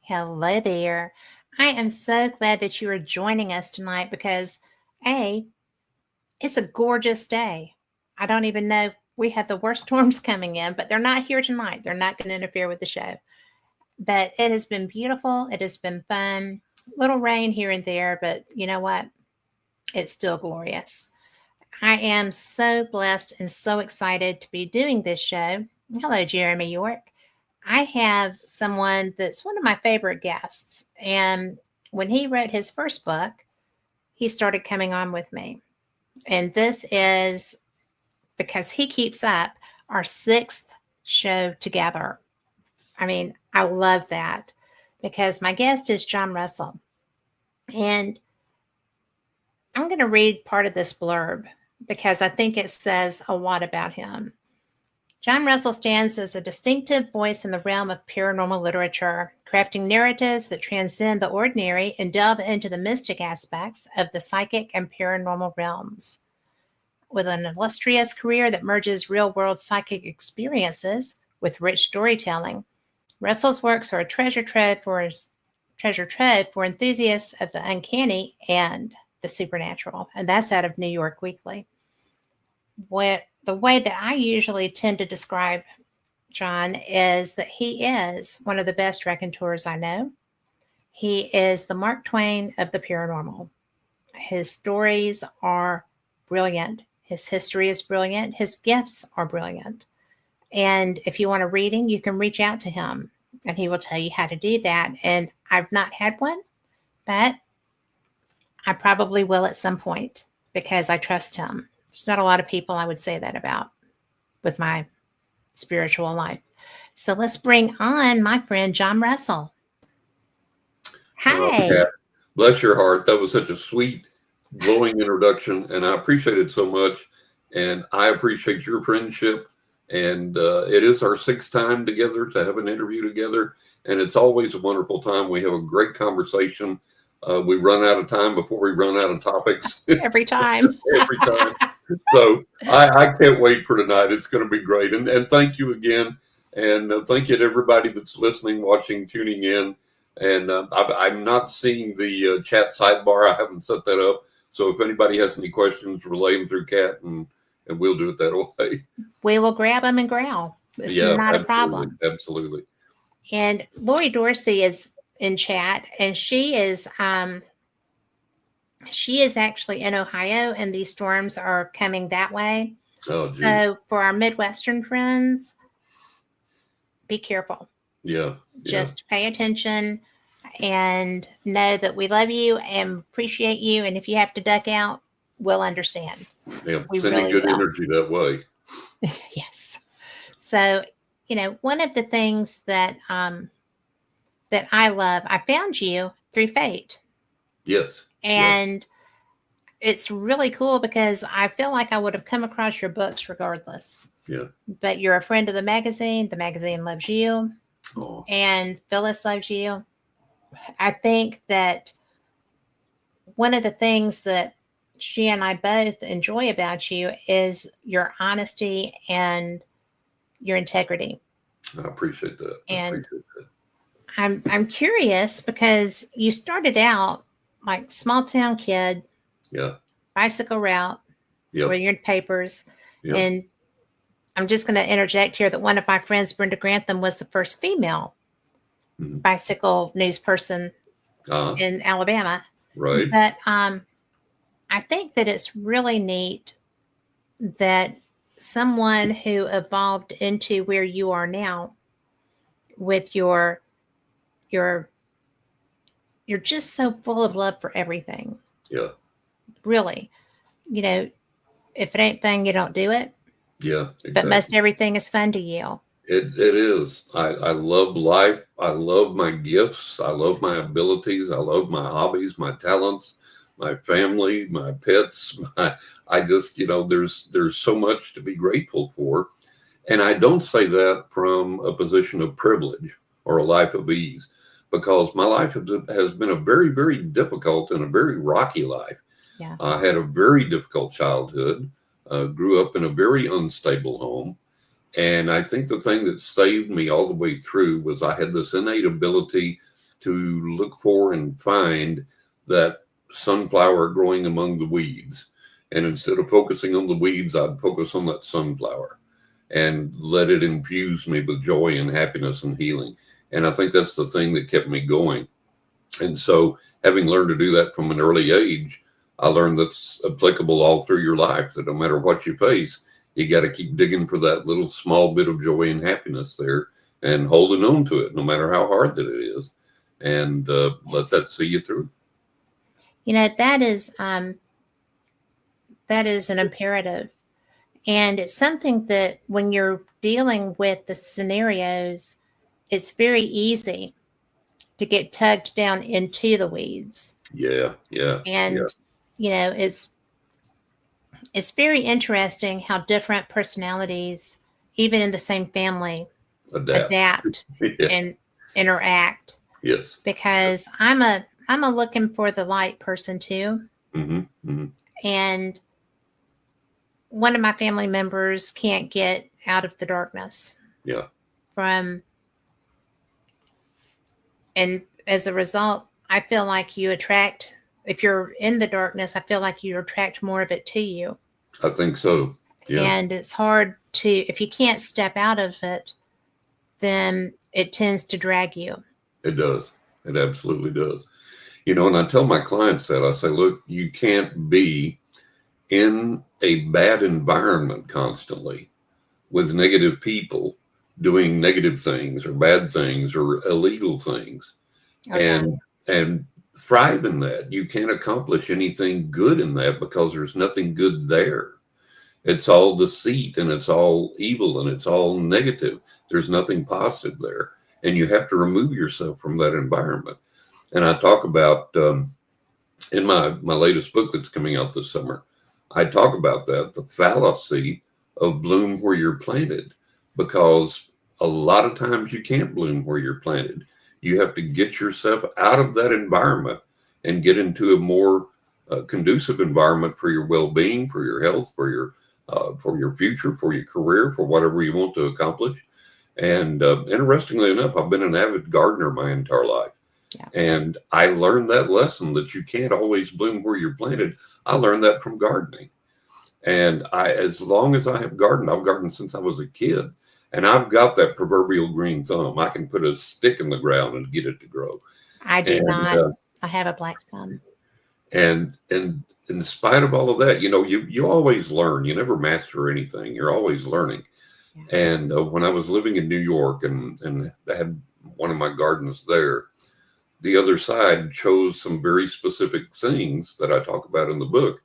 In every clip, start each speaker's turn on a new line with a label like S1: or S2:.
S1: Hello there. I am so glad that you are joining us tonight because it's a gorgeous day. I don't even know. We have the worst storms coming in, but they're not here tonight. They're not going to interfere with the show. But it has been beautiful. It has been fun. Little rain here and there, but you know what? It's still glorious. I am so blessed and so excited to be doing this show. Hello, Jeremy York. I have someone that's one of my favorite guests. And when he wrote his first book, he started coming on with me. And this is because he keeps up our 6th show together. I mean, I love that because my guest is John Russell. And I'm going to read part of this blurb because I think it says a lot about him. John Russell stands as a distinctive voice in the realm of paranormal literature, crafting narratives that transcend the ordinary and delve into the mystic aspects of the psychic and paranormal realms. With an illustrious career that merges real-world psychic experiences with rich storytelling, Russell's works are a treasure trove for enthusiasts of the uncanny and the supernatural. And that's out of New York Weekly. The way that I usually tend to describe John is that he is one of the best raconteurs I know. He is the Mark Twain of the paranormal. His stories are brilliant. His history is brilliant. His gifts are brilliant. And if you want a reading, you can reach out to him and he will tell you how to do that. And I've not had one, but I probably will at some point because I trust him. There's not a lot of people I would say that about with my spiritual life. So let's bring on my friend, John Russell. Hi.
S2: Kat, bless your heart. That was such a sweet, glowing introduction, and I appreciate it so much. And I appreciate your friendship. And it is our 6th time together to have an interview together. And it's always a wonderful time. We have a great conversation. We run out of time before we run out of topics.
S1: Every time.
S2: Every time. So I can't wait for tonight. It's going to be great. And thank you again. And thank you to everybody that's listening, watching, tuning in. And I'm not seeing the chat sidebar. I haven't set that up. So if anybody has any questions, relay them through Kat, and we'll do it that way.
S1: We will grab them and growl. It's not a problem.
S2: Absolutely.
S1: And Lori Dorsey is in chat, and she is actually in Ohio, and these storms are coming that way.
S2: Oh,
S1: so for our Midwestern friends, be careful.
S2: Yeah.
S1: Just pay attention and know that we love you and appreciate you. And if you have to duck out, we'll understand.
S2: Yeah, sending good energy that way.
S1: Yes. So, one of the things that that I love, I found you through fate.
S2: Yes.
S1: And it's really cool because I feel like I would have come across your books regardless.
S2: Yeah.
S1: But you're a friend of the magazine. The magazine loves you.
S2: Oh.
S1: And Phyllis loves you. I think that one of the things that she and I both enjoy about you is your honesty and your integrity.
S2: I appreciate that.
S1: And I'm curious because you started out like small town kid.
S2: Yeah.
S1: Bicycle route.
S2: Yeah.
S1: Where you're in papers.
S2: Yep.
S1: And I'm just going to interject here that one of my friends, Brenda Grantham, was the first female bicycle news person in Alabama.
S2: Right.
S1: But I think that it's really neat that someone who evolved into where you are now with you're just so full of love for everything.
S2: Yeah.
S1: Really. If it ain't fun, you don't do it.
S2: Yeah. Exactly.
S1: But most everything is fun to you.
S2: It is. I love life. I love my gifts. I love my abilities. I love my hobbies, my talents, my family, my pets. I just, there's so much to be grateful for. And I don't say that from a position of privilege or a life of ease, because my life has been a very, very difficult and a very rocky life.
S1: Yeah.
S2: I had a very difficult childhood, grew up in a very unstable home. And I think the thing that saved me all the way through was I had this innate ability to look for and find that sunflower growing among the weeds. And instead of focusing on the weeds, I'd focus on that sunflower and let it infuse me with joy and happiness and healing. And I think that's the thing that kept me going. And so, having learned to do that from an early age, I learned that's applicable all through your life, that no matter what you face, you got to keep digging for that little small bit of joy and happiness there and holding on to it, no matter how hard that it is. And let that see you through.
S1: That is an imperative. And it's something that when you're dealing with the scenarios, it's very easy to get tugged down into the weeds.
S2: Yeah, yeah,
S1: And,
S2: yeah.
S1: It's very interesting how different personalities, even in the same family, adapt
S2: Yeah.
S1: and interact.
S2: Yes.
S1: Because I'm a looking for the light person too.
S2: Mm-hmm. Mm-hmm.
S1: And one of my family members can't get out of the darkness.
S2: Yeah.
S1: And as a result, I feel like if you're in the darkness, I feel like you attract more of it to you.
S2: I think so. Yeah.
S1: And it's hard if you can't step out of it, then it tends to drag you.
S2: It does. It absolutely does. And I tell my clients that I say, look, you can't be in a bad environment constantly with negative people doing negative things or bad things or illegal things,
S1: Okay.
S2: and thrive in that. You can't accomplish anything good in that because there's nothing good there. It's all deceit and it's all evil and it's all negative. There's nothing positive there. And you have to remove yourself from that environment. And I talk about in my latest book that's coming out this summer, I talk about that, the fallacy of bloom where you're planted, because a lot of times you can't bloom where you're planted. You have to get yourself out of that environment and get into a more conducive environment for your well-being, for your health, for your future, for your career, for whatever you want to accomplish. And interestingly enough, I've been an avid gardener my entire life. Yeah. And I learned that lesson that you can't always bloom where you're planted. I learned that from gardening. And as long as I have gardened, I've gardened since I was a kid. And I've got that proverbial green thumb. I can put a stick in the ground and get it to grow.
S1: I do not. I have a black thumb.
S2: And in spite of all of that, you always learn. You never master anything. You're always learning. Yeah. And when I was living in New York and I had one of my gardens there, the other side chose some very specific things that I talk about in the book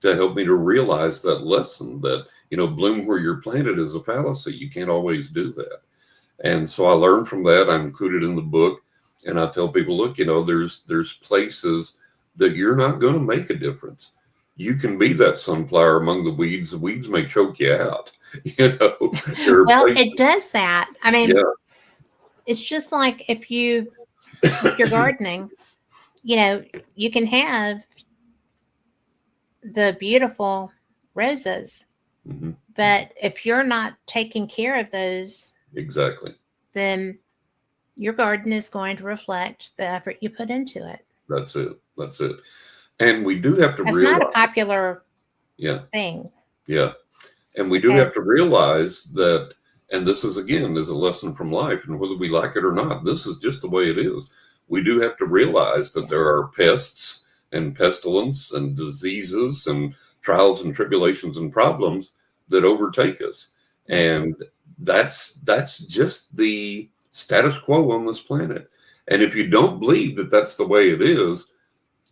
S2: to help me to realize that lesson that, bloom where you're planted is a fallacy. You can't always do that. And so I learned from that. I included in the book, and I tell people, look, there's places that you're not going to make a difference. You can be that sunflower among the weeds. The weeds may choke you out.
S1: Well, it does that. I mean, yeah. It's just like if you're gardening, you can have the beautiful roses, mm-hmm. But if you're not taking care of those,
S2: exactly,
S1: then your garden is going to reflect the effort you put into it.
S2: That's it. And we do have to realize.
S1: It's not a popular thing.
S2: Yeah. And we do have to realize that, and this is a lesson from life, and whether we like it or not, this is just the way it is. We do have to realize that there are pests and pestilence and diseases and trials and tribulations and problems that overtake us. And that's just the status quo on this planet. And if you don't believe that that's the way it is,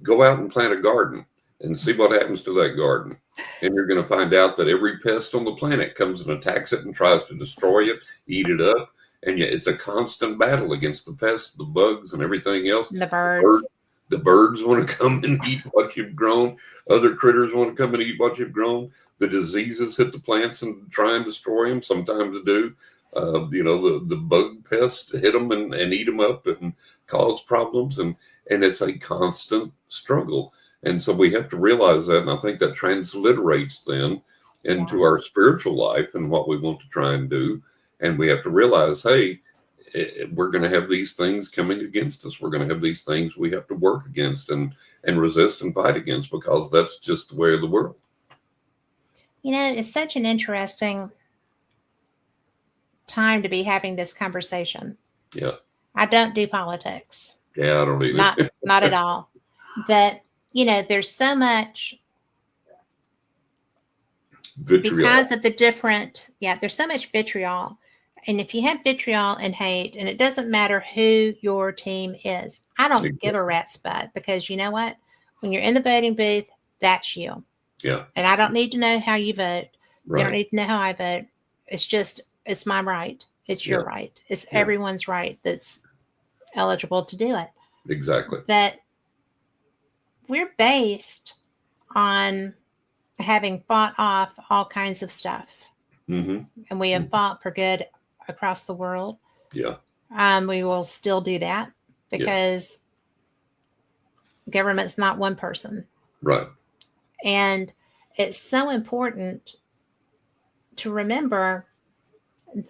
S2: go out and plant a garden and see what happens to that garden. And you're going to find out that every pest on the planet comes and attacks it and tries to destroy it, eat it up. And yet it's a constant battle against the pests, the bugs, and everything else.
S1: The birds.
S2: The birds want to come and eat what you've grown. Other critters want to come and eat what you've grown. The diseases hit the plants and try and destroy them. Sometimes do. The bug pests hit them and eat them up and cause problems. And it's a constant struggle. And so we have to realize that. And I think that transliterates then into our spiritual life and what we want to try and do. And we have to realize, hey, we're going to have these things coming against us. We're going to have these things we have to work against and resist and fight against, because that's just the way of the world.
S1: It's such an interesting time to be having this conversation.
S2: Yeah.
S1: I don't do politics.
S2: Yeah, I don't either.
S1: Not at all. But, there's so much
S2: vitriol.
S1: Because of the there's so much vitriol. And if you have vitriol and hate, and it doesn't matter who your team is, I don't give a rat's butt, because you know what? When you're in the voting booth, that's you.
S2: Yeah.
S1: And I don't need to know how you vote.
S2: Right.
S1: You don't need to know how I vote. It's my right. It's your right. It's everyone's right that's eligible to do it.
S2: Exactly.
S1: But we're based on having fought off all kinds of stuff.
S2: Mm-hmm.
S1: And we have fought for good across the world.
S2: Yeah.
S1: We will still do that, because government's not one person.
S2: Right.
S1: And it's so important to remember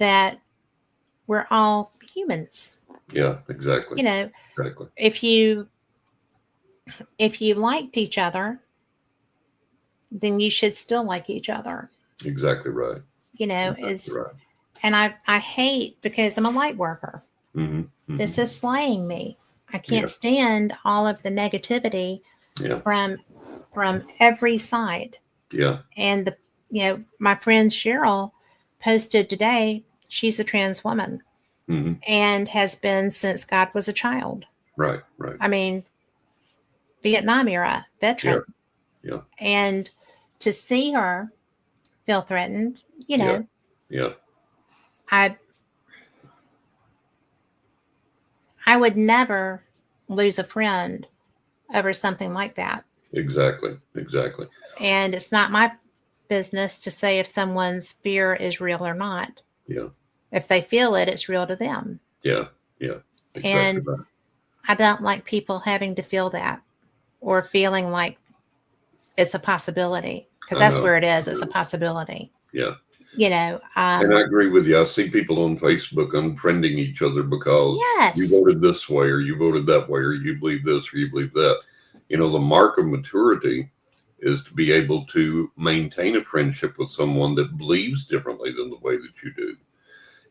S1: that we're all humans.
S2: Yeah, exactly.
S1: Exactly. If you liked each other, then you should still like each other.
S2: Exactly right.
S1: Right. And I hate, because I'm a light worker.
S2: Mm-hmm. Mm-hmm.
S1: This is slaying me. I can't stand all of the negativity from every side.
S2: Yeah.
S1: And my friend Cheryl posted today, she's a trans woman, and has been since God was a child.
S2: Right. Right.
S1: I mean, Vietnam era veteran.
S2: Yeah.
S1: And to see her feel threatened,
S2: Yeah.
S1: I would never lose a friend over something like that.
S2: Exactly.
S1: And it's not my business to say if someone's fear is real or not.
S2: Yeah.
S1: If they feel it, it's real to them.
S2: Yeah. Yeah. Exactly.
S1: And
S2: right.
S1: I don't like people having to feel that, or feeling like it's a possibility, because that's where it is. It's a possibility.
S2: Yeah.
S1: And
S2: I agree with you. I see people on Facebook unfriending each other because you voted this way, or you voted that way, or you believe this, or you believe that. The mark of maturity is to be able to maintain a friendship with someone that believes differently than the way that you do,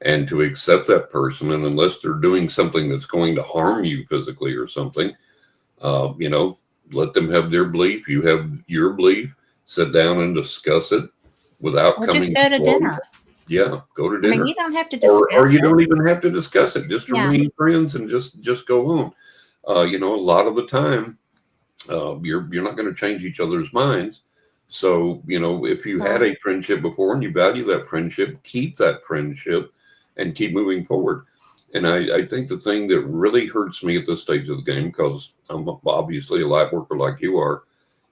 S2: and to accept that person. And unless they're doing something that's going to harm you physically or something, let them have their belief. You have your belief. Sit down and discuss it without
S1: or
S2: coming.
S1: Just go to dinner.
S2: Yeah, go to dinner.
S1: I mean, you don't have to discuss
S2: or you don't even have to discuss it. Just remain friends and just go on. A lot of the time, you're not going to change each other's minds. So, if you had a friendship before and you value that friendship, keep that friendship and keep moving forward. And I think the thing that really hurts me at this stage of the game, because I'm obviously a light worker like you are,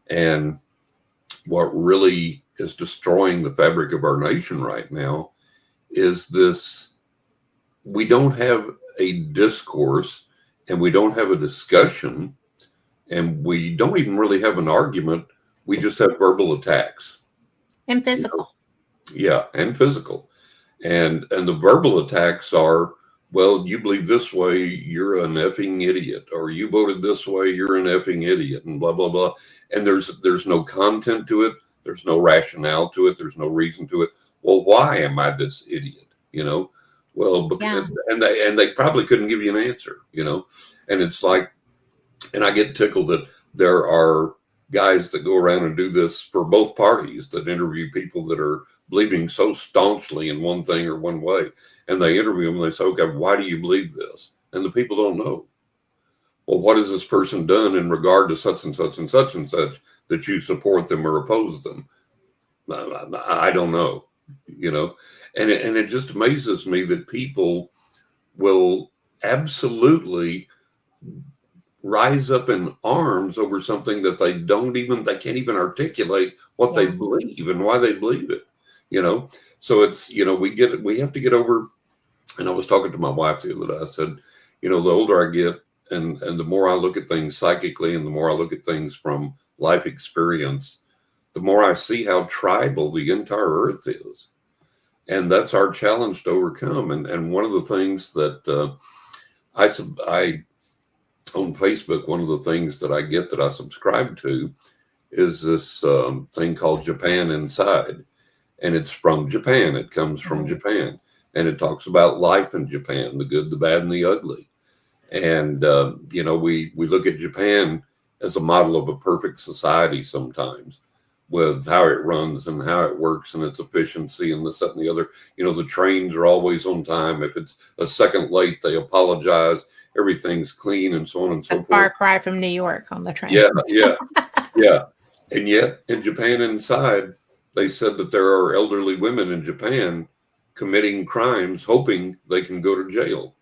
S2: and what really is destroying the fabric of our nation right now is this: we don't have a discourse, and we don't have a discussion, and we don't even really have an argument. We just have verbal attacks.
S1: And physical.
S2: Yeah, and physical. And the verbal attacks are, well, you believe this way, you're an effing idiot, or you voted this way, you're an effing idiot, and blah, blah, blah. And there's no content to it. There's no rationale to it. There's no reason to it. Well, why am I this idiot? Well, because, and they probably couldn't give you an answer, and it's like, and I get tickled that there are guys that go around and do this for both parties, that interview people that are believing so staunchly in one thing or one way. And they interview them and they say, okay, why do you believe this? And the people don't know. Well, what has this person done in regard to such and such and such and such that you support them or oppose them? I don't know, you know, and it just amazes me that people will absolutely rise up in arms over something that they can't even articulate what they
S1: Yeah.
S2: believe and why they believe it, you know. So it's, you know, we have to get over. And I was talking to my wife the other day. I said, you know, the older I get, and the more I look at things psychically, and the more I look at things from life experience, the more I see how tribal the entire earth is. And that's our challenge to overcome. And one of the things that I on Facebook, one of the things that I get that I subscribe to is this thing called Japan Inside. And it's from Japan. It comes from
S1: Mhm.
S2: Japan. And it talks about life in Japan, the good, the bad, and the ugly. And, you know, we look at Japan as a model of a perfect society sometimes, with how it runs and how it works and its efficiency and this, that, and the other. You know, the trains are always on time. If it's a second late, they apologize. Everything's clean and so on and
S1: A
S2: so
S1: far
S2: forth.
S1: cry from New York on the
S2: Yeah,
S1: trains.
S2: yeah, yeah. And yet in Japan Inside, they said that there are elderly women in Japan committing crimes, hoping they can go to jail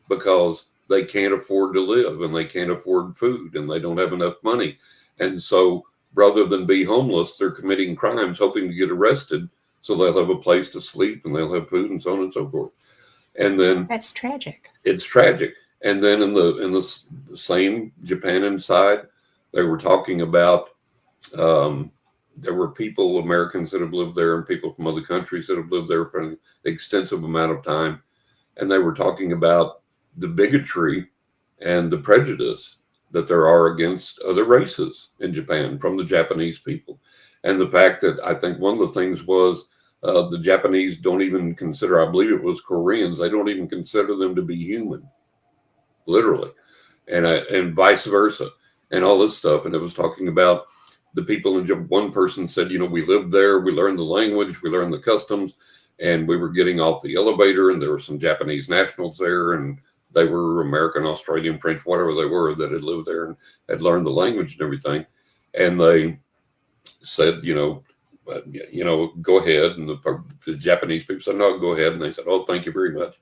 S2: because they can't afford to live and they can't afford food and they don't have enough money. And so rather than be homeless, they're committing crimes, hoping to get arrested so they'll have a place to sleep and they'll have food and so on and so forth. And then
S1: That's tragic.
S2: it's tragic. And then in the same Japan Inside, they were talking about um, there were people, Americans that have lived there and people from other countries that have lived there for an extensive amount of time. And they were talking about the bigotry and the prejudice that there are against other races in Japan from the Japanese people. And the fact that I think one of the things was the Japanese don't even consider, I believe it was Koreans, they don't even consider them to be human, literally, and vice versa, and all this stuff. And it was talking about the people in Japan. One person said, you know, we lived there, we learned the language, we learned the customs, and we were getting off the elevator, and there were some Japanese nationals there, and they were American, Australian, French, whatever they were, that had lived there and had learned the language and everything. And they said, you know, go ahead. And the Japanese people said, no, go ahead. And they said, oh, thank you very much.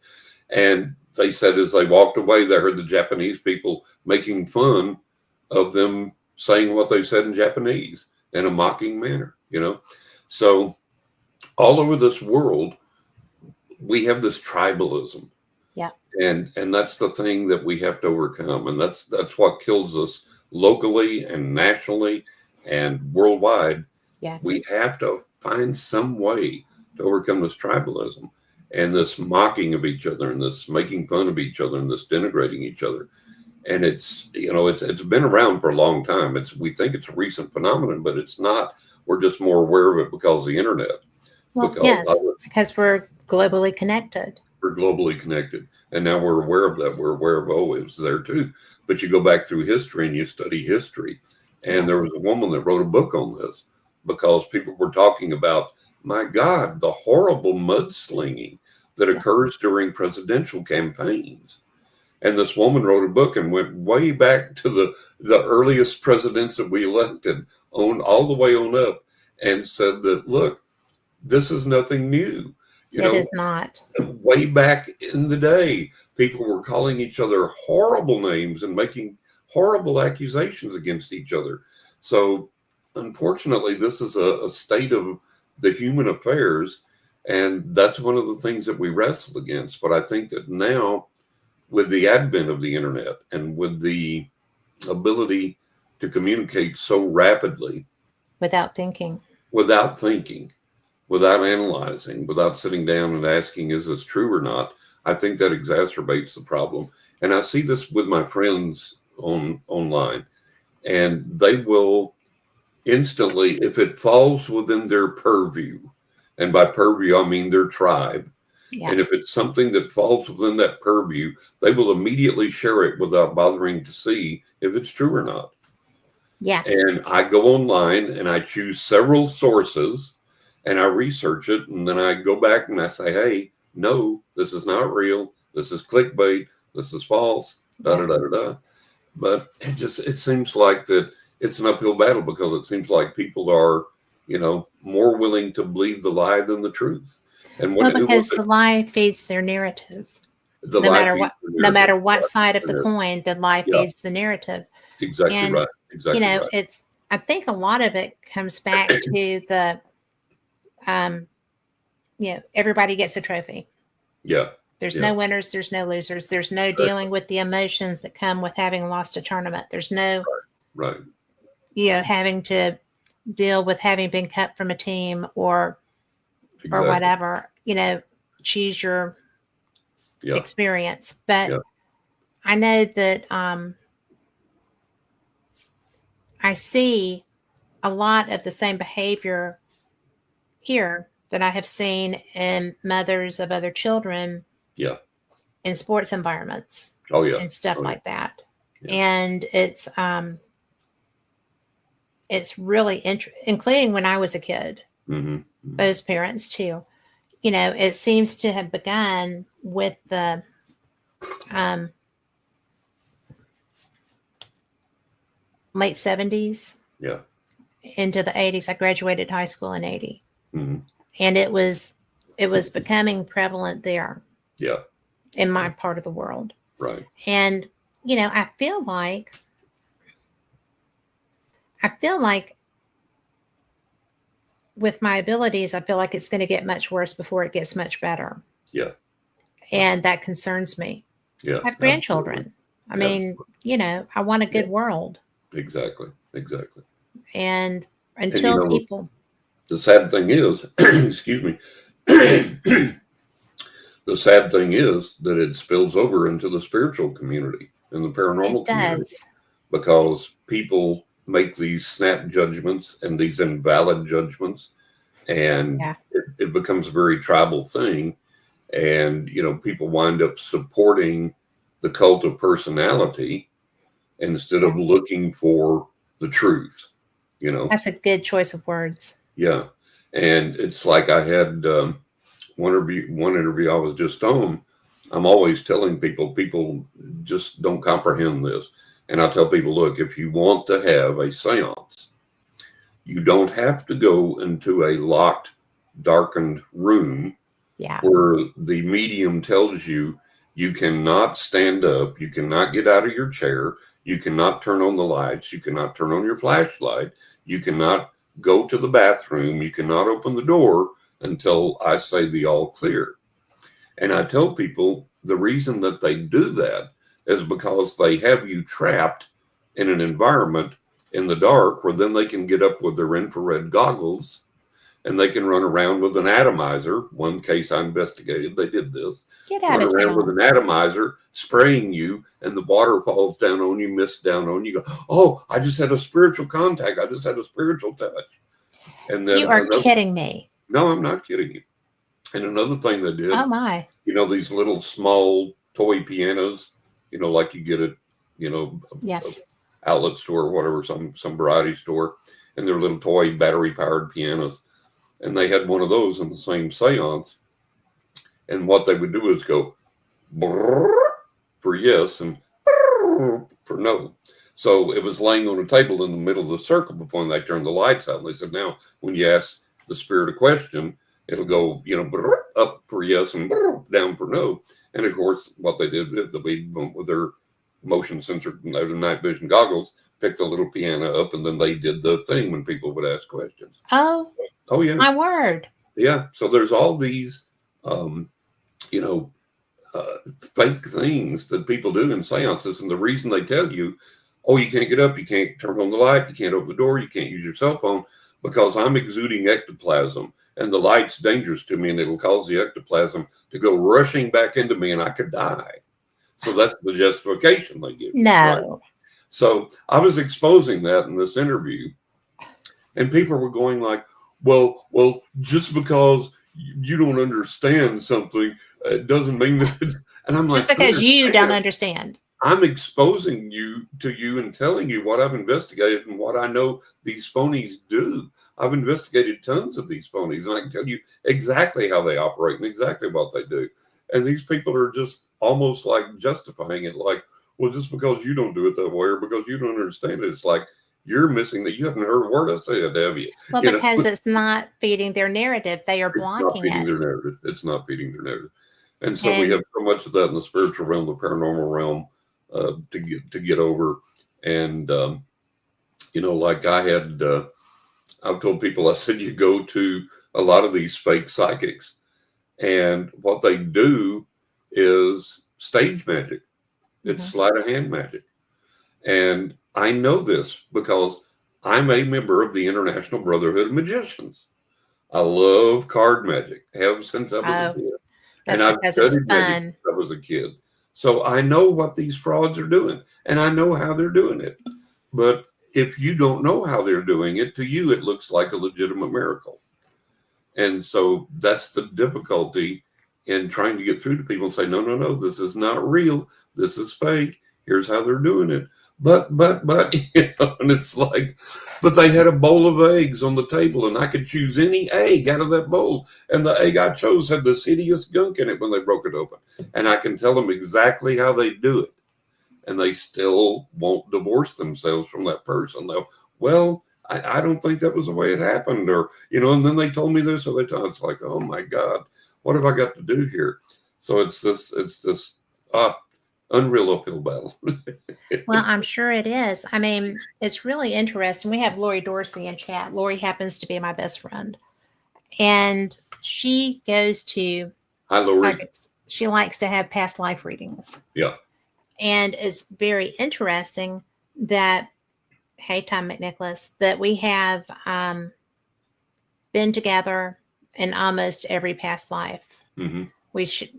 S2: And they said as they walked away, they heard the Japanese people making fun of them saying what they said in Japanese in a mocking manner, you know. So all over this world, we have this tribalism.
S1: Yeah.
S2: And that's the thing that we have to overcome. And that's what kills us locally and nationally and worldwide.
S1: Yes.
S2: We have to find some way to overcome this tribalism and this mocking of each other and this making fun of each other and this denigrating each other. And it's, you know, it's been around for a long time. We think it's a recent phenomenon, but it's not. We're just more aware of it because of the internet,
S1: Well,
S2: because
S1: yes, because we're globally connected.
S2: we're globally connected. And now we're aware of that. We're aware of, oh, it was there too. But you go back through history and you study history. And there
S1: Yes.
S2: was a woman that wrote a book on this because people were talking about, my God, the horrible mudslinging that
S1: Yeah.
S2: occurs during presidential campaigns. And this woman wrote a book and went way back to the earliest presidents that we elected, on all the way on up, and said that, look, this is nothing new. You
S1: It
S2: know,
S1: is not.
S2: way back in the day, people were calling each other horrible names and making horrible accusations against each other. So, unfortunately, this is a state of the human affairs, and that's one of the things that we wrestle against. But I think that now, with the advent of the internet and with the ability to communicate so rapidly
S1: Without thinking.
S2: without thinking, without analyzing, without sitting down and asking, is this true or not? I think that exacerbates the problem. And I see this with my friends online, and they will instantly, if it falls within their purview, and by purview, I mean their tribe.
S1: Yeah.
S2: And if it's something that falls within that purview, they will immediately share it without bothering to see if it's true or not.
S1: Yes.
S2: And I go online and I choose several sources and I research it. And then I go back and I say, hey, no, this is not real. This is clickbait. This is false. Da
S1: Yeah.
S2: da da da da. But it seems like that it's an uphill battle, because it seems like people are, more willing to believe the lie than the truth. And
S1: Well,
S2: who was
S1: because
S2: it?
S1: the lie feeds their narrative.
S2: The
S1: No
S2: lie
S1: matter
S2: feeds
S1: what,
S2: the
S1: no
S2: narrative.
S1: matter
S2: The
S1: what
S2: lie feeds
S1: side of
S2: the
S1: the
S2: narrative.
S1: coin, the lie
S2: Yeah,
S1: feeds the narrative.
S2: exactly
S1: And
S2: right. Exactly right.
S1: I think a lot of it comes back to the, um, everybody gets a trophy.
S2: Yeah.
S1: There's
S2: Yeah.
S1: no winners, there's no losers. There's no
S2: Exactly.
S1: dealing with the emotions that come with having lost a tournament. There's no,
S2: Right.
S1: having to deal with having been cut from a team or
S2: Exactly.
S1: whatever. Choose your
S2: Yeah.
S1: experience. But
S2: Yeah.
S1: I know that I see a lot of the same behavior here that I have seen in mothers of other children
S2: Yeah.
S1: in sports environments
S2: Oh yeah.
S1: and stuff
S2: Oh yeah.
S1: like that.
S2: Yeah.
S1: And it's really interesting, including when I was a kid,
S2: Mm-hmm.
S1: those parents too. It seems to have begun with the um, late 70s
S2: Yeah.
S1: into the 80s. I graduated high school in 80.
S2: Mm-hmm.
S1: And it was becoming prevalent there
S2: Yeah.
S1: in my
S2: Yeah.
S1: part of the world.
S2: Right.
S1: And I feel like with my abilities, I feel like it's going to get much worse before it gets much better.
S2: Yeah.
S1: And that concerns me.
S2: Yeah.
S1: I have
S2: Absolutely.
S1: grandchildren. I mean,
S2: Absolutely.
S1: I want a
S2: Yeah.
S1: good world.
S2: Exactly. Exactly.
S1: And
S2: And
S1: until people,
S2: the sad thing is, excuse me, the sad thing is that it spills over into the spiritual community and the
S1: it
S2: paranormal community,
S1: does.
S2: because people make these snap judgments and these invalid judgments, and
S1: Yeah.
S2: it becomes a very tribal thing. And, people wind up supporting the cult of personality instead
S1: Yeah.
S2: of looking for the truth, you know?
S1: That's a good choice of words.
S2: Yeah. And it's like I had one interview I was just on. I'm always telling people just don't comprehend this. And I tell people, look, if you want to have a seance, you don't have to go into a locked, darkened room
S1: Yeah.
S2: where the medium tells you you cannot stand up, you cannot get out of your chair, you cannot turn on the lights, you cannot turn on your flashlight, you cannot go to the bathroom, you cannot open the door until I say the all clear. And I tell people the reason that they do that is because they have you trapped in an environment in the dark, where then they can get up with their infrared goggles and they can run around with an atomizer. One case I investigated, they did this.
S1: Get out
S2: Run
S1: of
S2: around with
S1: town.
S2: an atomizer, spraying you, and the water falls down on you, mist down on you. You go, oh, I just had a spiritual contact. I just had a spiritual touch. And
S1: You
S2: then
S1: are
S2: another,
S1: kidding me.
S2: no, I'm not kidding you. And another thing they
S1: Oh
S2: did,
S1: my.
S2: these little small toy pianos, like you get at, a
S1: Yes.
S2: outlet store or whatever, some variety store, and they're little toy battery powered pianos. And they had one of those in the same seance. And what they would do is go for yes and for no. So it was laying on a table in the middle of the circle before they turned the lights out. And they said, now, when you ask the spirit a question, it'll go, up for yes and down for no. And of course, what they did is they went with their motion sensor, their night vision goggles, picked the little piano up, and then they did the thing when people would ask questions.
S1: Oh,
S2: Oh, yeah.
S1: my word.
S2: Yeah. So there's all these, um, you know, fake things that people do in seances. And the reason they tell you, oh, you can't get up, you can't turn on the light, you can't open the door, you can't use your cell phone, because I'm exuding ectoplasm and the light's dangerous to me and it'll cause the ectoplasm to go rushing back into me and I could die. So that's the justification they give you, right?
S1: No.
S2: So I was exposing that in this interview, and people were going like, well, just because you don't understand something, it doesn't mean that it's, and I'm
S1: Just
S2: like,
S1: because you don't understand.
S2: I'm exposing you to you and telling you what I've investigated and what I know these phonies do. I've investigated tons of these phonies, and I can tell you exactly how they operate and exactly what they do. And these people are just almost like justifying it, like, Well, just because you don't do it that way, or because you don't understand it, it's like you're missing that. You haven't heard a word I said, have you?
S1: Well,
S2: You know,
S1: because it's not feeding their narrative. They are
S2: it's not
S1: blocking
S2: feeding their
S1: it.
S2: narrative. It's not feeding their narrative. And so we
S1: And
S2: have so much of that in the spiritual realm, the paranormal realm, to get over. And like I've told people, I said, you go to a lot of these fake psychics, and what they do is stage magic. It's sleight of hand magic. And I know this because I'm a member of the International Brotherhood of Magicians. I love card magic, have since I was a kid. And
S1: that's
S2: I've
S1: because it's
S2: studied magic
S1: fun.
S2: since I was a kid. So I know what these frauds are doing, and I know how they're doing it. But if you don't know how they're doing it, to you, it looks like a legitimate miracle. And so that's the difficulty in trying to get through to people and say, no, no, no, this is not real. This is fake. Here's how they're doing it. But, and it's like, but they had a bowl of eggs on the table, and I could choose any egg out of that bowl. And the egg I chose had this hideous gunk in it when they broke it open. And I can tell them exactly how they do it. And they still won't divorce themselves from that person. They'll, well, I don't think that was the way it happened. Or, and then they told me this, or they told, it's like, oh my God, what have I got to do here? So it's this unreal uphill battle.
S1: Well, I'm sure it is. I mean, it's really interesting. We have Lori Dorsey in chat. Lori happens to be my best friend. And she goes to
S2: Hi, Lori.
S1: She likes to have past life readings.
S2: Yeah.
S1: And it's very interesting that, hey, Tom McNicholas, that we have been together in almost every past life.
S2: Mm-hmm.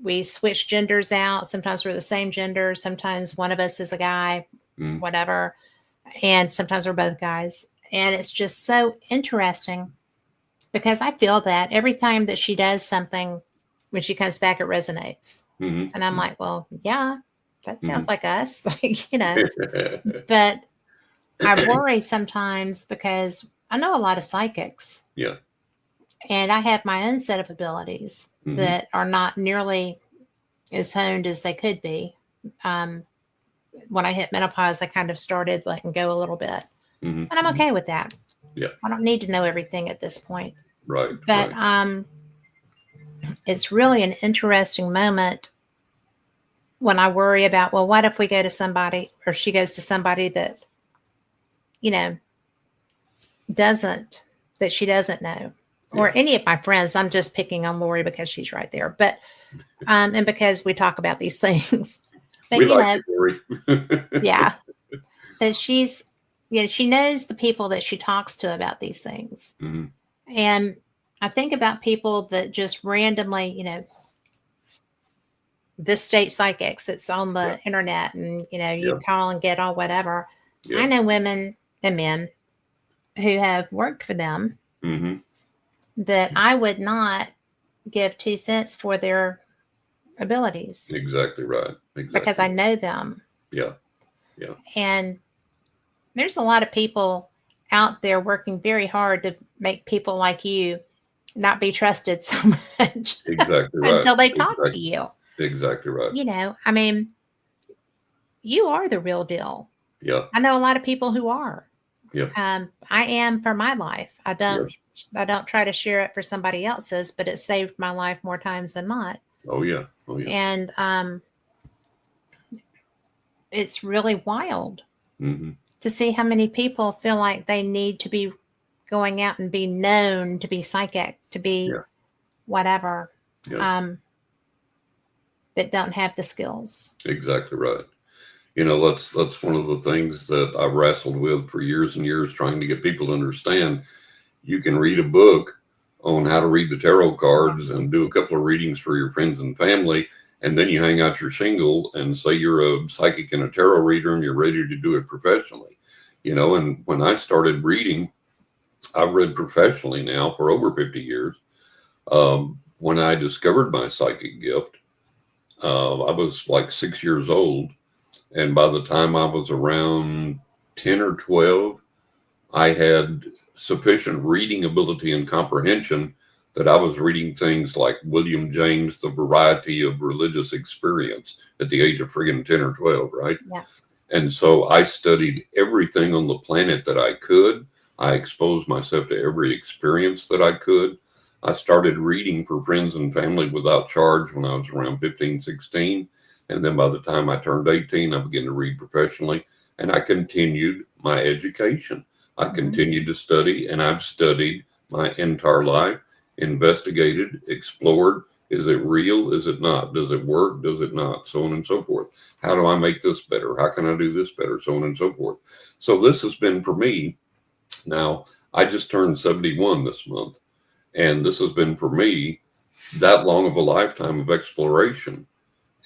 S1: We switch genders out. Sometimes we're the same gender. Sometimes one of us is a guy, whatever. And sometimes we're both guys. And it's just so interesting because I feel that every time that she does something, when she comes back, it resonates.
S2: Mm-hmm.
S1: And I'm like, well, yeah, that sounds like us. But I worry sometimes because I know a lot of psychics.
S2: Yeah.
S1: And I have my own set of abilities that are not nearly as honed as they could be. When I hit menopause, I kind of started letting go a little bit. And I'm okay with that.
S2: Yeah.
S1: I don't need to know everything at this point.
S2: Right.
S1: But it's really an interesting moment when I worry about, well, what if we go to somebody, or she goes to somebody that, she doesn't know. Or any of my friends. I'm just picking on Lori because she's right there. But, and because we talk about these things. But,
S2: we like Lori.
S1: Yeah. But she's, she knows the people that she talks to about these things.
S2: Mm-hmm.
S1: And I think about people that just randomly, this state psychics that's on the internet, and, you call and get all whatever. Yeah. I know women and men who have worked for them that I would not give 2 cents for their abilities.
S2: Exactly right. Exactly.
S1: Because I know them.
S2: Yeah. Yeah.
S1: And there's a lot of people out there working very hard to make people like you not be trusted so much.
S2: Exactly right.
S1: Until they talk to you.
S2: Exactly right.
S1: I mean, you are the real deal.
S2: Yeah.
S1: I know a lot of people who are.
S2: Yeah.
S1: I am for my life. I don't try to share it for somebody else's, but it saved my life more times than not.
S2: Oh yeah. Oh yeah.
S1: And it's really wild to see how many people feel like they need to be going out and be known to be psychic, to be whatever, that don't have the skills.
S2: Exactly right. That's one of the things that I've wrestled with for years and years, trying to get people to understand. You can read a book on how to read the tarot cards and do a couple of readings for your friends and family, and then you hang out your shingle and say you're a psychic and a tarot reader and you're ready to do it professionally. And when I started reading, I've read professionally now for over 50 years. When I discovered my psychic gift, I was like 6 years old. And by the time I was around 10 or 12, I had sufficient reading ability and comprehension that I was reading things like William James, The Variety of Religious Experience at the age of friggin' 10 or 12, right?
S1: Yeah.
S2: And so I studied everything on the planet that I could. I exposed myself to every experience that I could. I started reading for friends and family without charge when I was around 15, 16. And then by the time I turned 18, I began to read professionally. And I continued my education. I continued to study, and I've studied my entire life, investigated, explored. Is it real? Is it not? Does it work? Does it not? So on and so forth. How do I make this better? How can I do this better? So on and so forth. So this has been for me. Now, I just turned 71 this month, and this has been for me that long of a lifetime of exploration.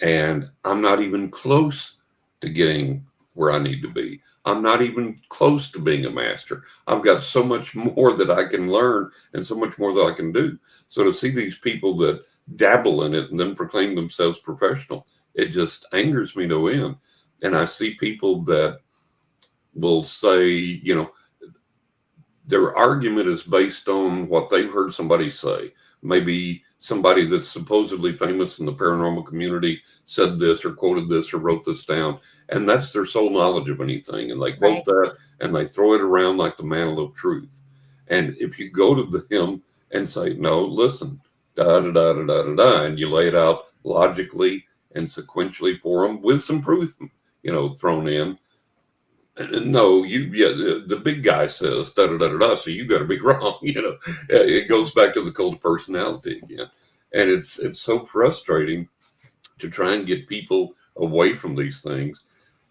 S2: And I'm not even close to getting where I need to be. I'm not even close to being a master. I've got so much more that I can learn and so much more that I can do. So to see these people that dabble in it and then proclaim themselves professional, it just angers me no end. And I see people that will say, you know, their argument is based on what they've heard somebody say. Maybe somebody that's supposedly famous in the paranormal community said this or quoted this or wrote this down, and that's their sole knowledge of anything. And they quote that and they throw it around like the mantle of truth. And if you go to them and say, no, listen, da da da da da da da, and you lay it out logically and sequentially for them with some proof, you know, thrown in. No, the big guy says da da da da da, so you got to be wrong. You know, it goes back to the cult of personality again, and it's so frustrating to try and get people away from these things.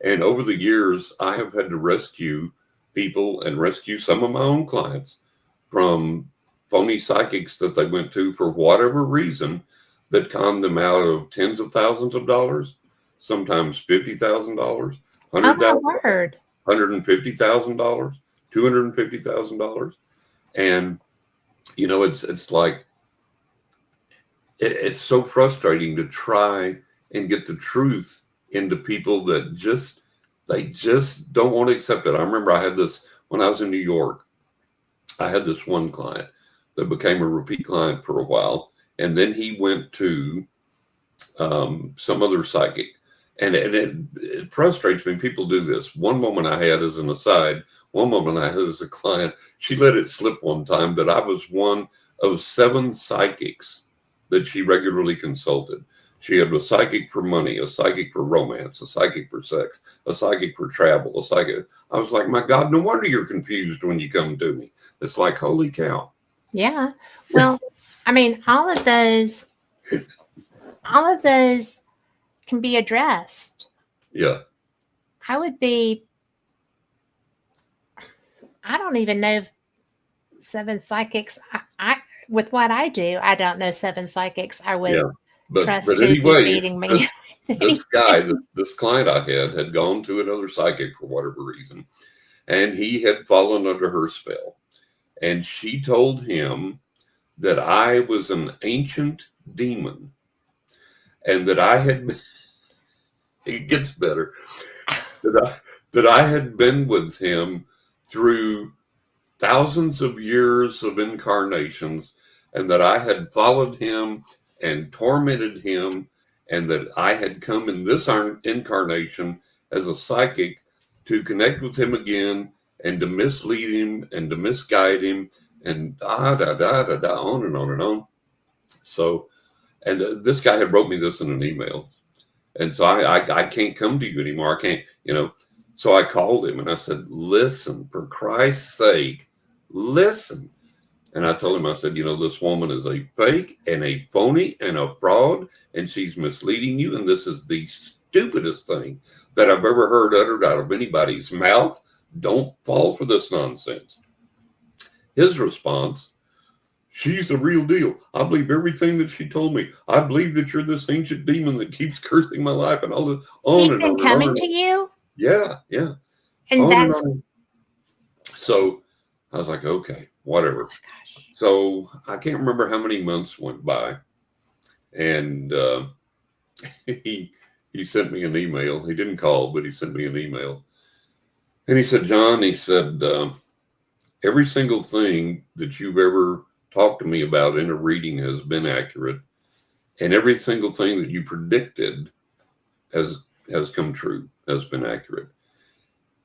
S2: And over the years, I have had to rescue people and rescue some of my own clients from phony psychics that they went to for whatever reason that conned them out of tens of thousands of dollars, sometimes $50,000,
S1: Oh my
S2: $100,000.
S1: word.
S2: $150,000, $250,000. And, you know, it's like, it's so frustrating to try and get the truth into people that they just don't want to accept it. I remember I had this when I was in New York. I had this one client that became a repeat client for a while. And then he went to some other psychic. And it frustrates me. People do this. One moment I had as an aside, one moment I had as a client, she let it slip one time that I was one of 7 psychics that she regularly consulted. She had a psychic for money, a psychic for romance, a psychic for sex, a psychic for travel, a psychic. I was like, my God, no wonder you're confused when you come to me. It's like, holy cow.
S1: Yeah. Well, I mean, all of those can be addressed.
S2: Yeah.
S1: I don't even know 7 psychics. I with what I do, I don't know 7 psychics I would trust to be feeding me.
S2: This guy, this client I had gone to another psychic for whatever reason, and he had fallen under her spell. And she told him that I was an ancient demon and that I had it gets better. That I had been with him through thousands of years of incarnations, and that I had followed him and tormented him, and that I had come in this incarnation as a psychic to connect with him again and to mislead him and to misguide him and da da da da da on and on and on. So, and this guy had wrote me this in an email. And so I can't come to you anymore. I can't, you know. So I called him and I said, listen, for Christ's sake, listen. And I told him, I said, you know, this woman is a fake and a phony and a fraud, and she's misleading you. And this is the stupidest thing that I've ever heard uttered out of anybody's mouth. Don't fall for this nonsense. His response, she's the real deal. I believe everything that she told me. I believe that you're this ancient demon that keeps cursing my life and all this on
S1: He's
S2: and
S1: been
S2: on
S1: coming
S2: and on.
S1: to you?
S2: Yeah.
S1: And
S2: on
S1: that's...
S2: and on. So I was like, okay, whatever.
S1: Oh my gosh.
S2: So I can't remember how many months went by. And he sent me an email. He didn't call, but he sent me an email. And he said, John, he said, every single thing that you've ever talked to me about in a reading has been accurate, and every single thing that you predicted has come true, has been accurate.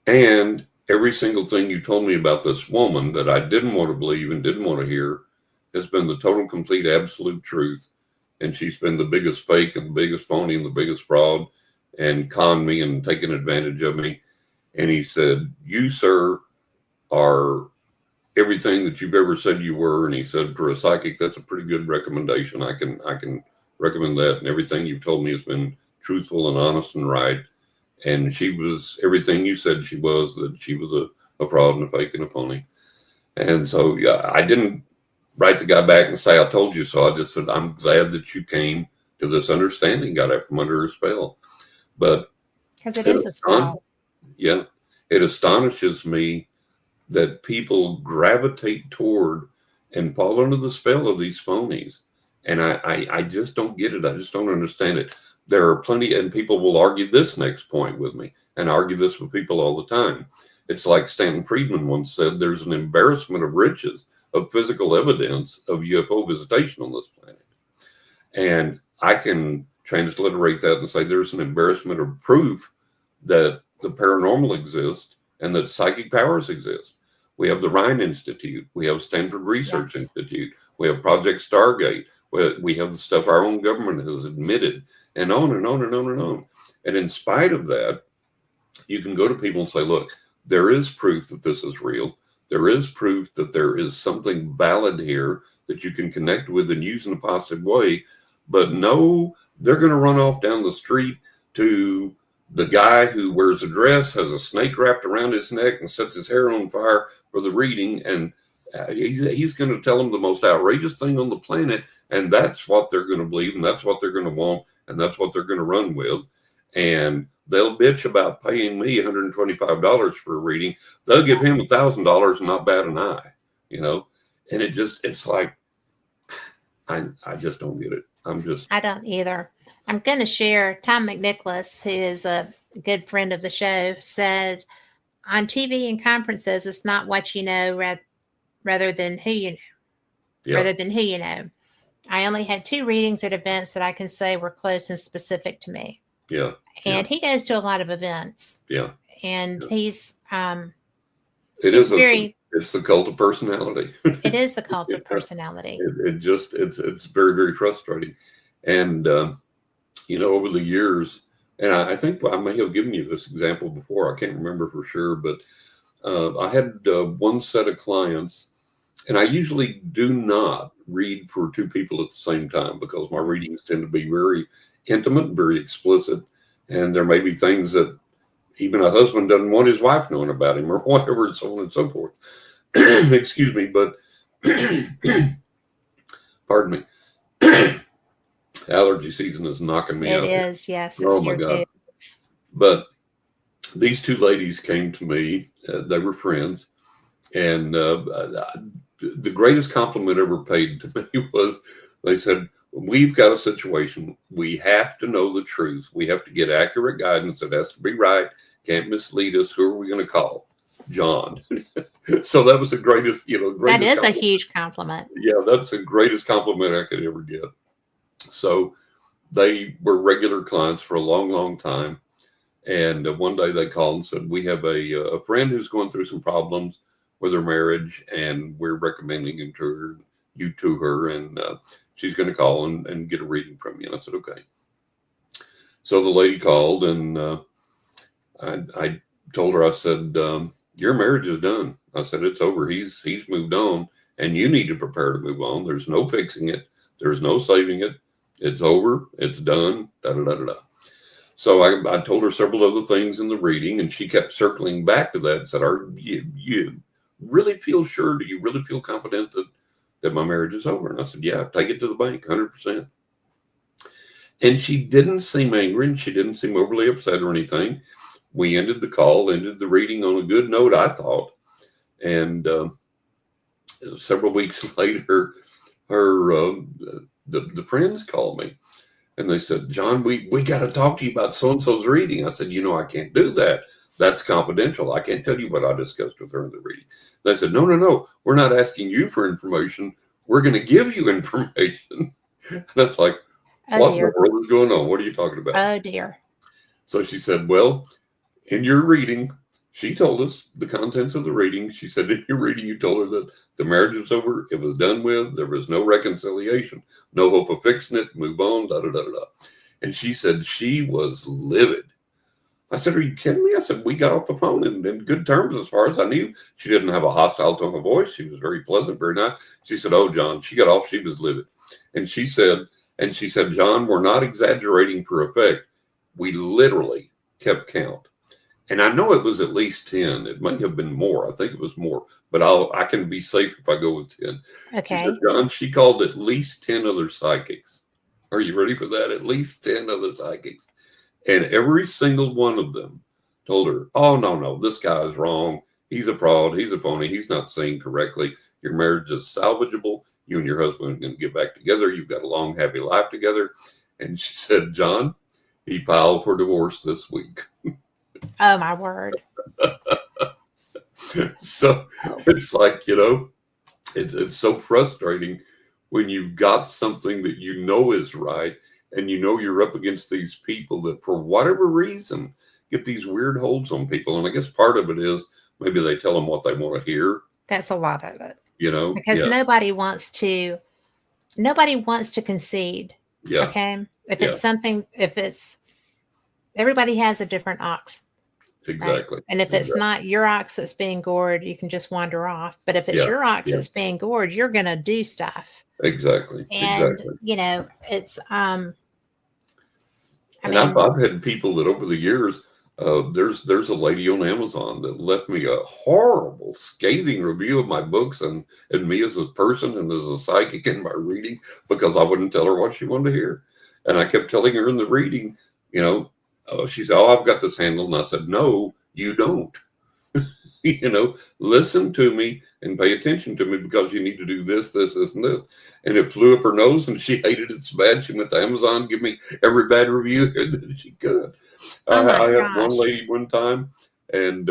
S2: And every single thing you told me about this woman that I didn't want to believe and didn't want to hear has been the total, complete, absolute truth. And she's been the biggest fake and the biggest phony and the biggest fraud and conned me and taken advantage of me. And he said, "You, sir, are everything that you've ever said you were." And he said, "For a psychic, that's a pretty good recommendation. I can recommend that. And everything you've told me has been truthful and honest and right. And she was everything you said she was, that she was a fraud and a fake and a phony." And so, yeah, I didn't write the guy back and say, "I told you so." I just said, "I'm glad that you came to this understanding, got out from under her spell." But
S1: because it is a spell.
S2: Yeah, it astonishes me that people gravitate toward and fall under the spell of these phonies. And I just don't get it. I just don't understand it. There are plenty, and people will argue this next point with me, and argue this with people all the time. It's like Stanton Friedman once said, there's an embarrassment of riches of physical evidence of UFO visitation on this planet. And I can transliterate that and say there's an embarrassment of proof that the paranormal exists and that psychic powers exist. We have the Rhine Institute. We have Stanford Research Institute. We have Project Stargate. We have the stuff our own government has admitted, and on and on and on and on. And in spite of that, you can go to people and say, look, there is proof that this is real. There is proof that there is something valid here that you can connect with and use in a positive way. But no, they're going to run off down the street to the guy who wears a dress, has a snake wrapped around his neck, and sets his hair on fire for the reading. And he's going to tell them the most outrageous thing on the planet. And that's what they're going to believe. And that's what they're going to want. And that's what they're going to run with. And they'll bitch about paying me $125 for a reading. They'll give him $1,000 and not bat an eye, you know? And it's like, I just don't get it.
S1: I don't either. I'm going to share Tom McNicholas, who is a good friend of the show, said on TV and conferences, it's not what you know rather than who you know. Yeah. Rather than who you know. I only had 2 readings at events that I can say were close and specific to me.
S2: Yeah.
S1: And he goes to a lot of events.
S2: Yeah.
S1: And he's
S2: it's the cult of personality.
S1: It is the cult of personality.
S2: It's very, very frustrating. And over the years, and I think I may have given you this example before, I can't remember for sure, but I had one set of clients, and I usually do not read for 2 people at the same time because my readings tend to be very intimate, very explicit, and there may be things that even a husband doesn't want his wife knowing about him or whatever, and so on and so forth. Excuse me, but pardon me. Allergy season is knocking me out.
S1: It is, yes.
S2: Oh my God. Too. But these 2 ladies came to me. They were friends. And the greatest compliment ever paid to me was they said, we've got a situation. We have to know the truth. We have to get accurate guidance. It has to be right. Can't mislead us. Who are we going to call? John. So that was the greatest,
S1: that is a huge compliment.
S2: Yeah, that's the greatest compliment I could ever get. So they were regular clients for a long, long time. And one day they called and said, we have a friend who's going through some problems with her marriage, and we're recommending you to her, and she's going to call and get a reading from you. And I said, okay. So the lady called, and I told her, I said, your marriage is done. I said, it's over. He's moved on, and you need to prepare to move on. There's no fixing it. There's no saving it. It's over. It's done. Da da da da da. So I told her several other things in the reading, and she kept circling back to that and said, "Are you really feel sure? Do you really feel confident that my marriage is over?" And I said, "Yeah, take it to the bank, 100%. And she didn't seem angry, and she didn't seem overly upset or anything. We ended the call, ended the reading on a good note, I thought. And several weeks later, the friends called me, and they said, "John, we got to talk to you about so-and-so's reading." I said, I can't do that. That's confidential. I can't tell you what I discussed with her in the reading. They said, no, we're not asking you for information. we're going to give you information. And that's like,
S1: Oh
S2: what in the
S1: dear.
S2: world is going on? What are you talking about?
S1: Oh dear.
S2: So she said, well, in your reading, she told us the contents of the reading. She said, in your reading, you told her that the marriage was over. It was done with. There was no reconciliation, no hope of fixing it. Move on, da da da da da. And she said she was livid. I said, are you kidding me? I said, we got off the phone in good terms as far as I knew. She didn't have a hostile tone of voice. She was very pleasant, very nice. She said, oh, John, she got off. She was livid. And she said, John, we're not exaggerating for effect. We literally kept count. And I know it was at least 10. It may have been more. I think it was more, but I can be safe if I go with 10. She said,
S1: Okay.
S2: John, she called at least 10 other psychics. Are you ready for that? At least 10 other psychics. And every single one of them told her, oh, no, this guy is wrong. He's a fraud. He's a phony. He's not saying correctly. Your marriage is salvageable. You and your husband are going to get back together. You've got a long, happy life together. And she said, John, he filed for divorce this week.
S1: Oh my word.
S2: So it's like, it's so frustrating when you've got something that you know is right and you know you're up against these people that for whatever reason get these weird holds on people. And I guess part of it is maybe they tell them what they want to hear.
S1: That's a lot of it. Because
S2: Yeah.
S1: nobody wants to concede.
S2: Yeah.
S1: Okay. Everybody has a different ox.
S2: Exactly.
S1: Right? And if it's not your ox that's being gored, you can just wander off. But if it's your ox that's being gored, you're going to do stuff.
S2: Exactly.
S1: And, it's,
S2: I've had people that over the years, there's a lady on Amazon that left me a horrible, scathing review of my books and me as a person and as a psychic in my reading because I wouldn't tell her what she wanted to hear. And I kept telling her in the reading, she said, oh, I've got this handled. And I said, no, you don't. Listen to me and pay attention to me because you need to do this, this, this, and this. And it flew up her nose and she hated it so bad. She went to Amazon, give me every bad review that she could. I had one lady one time and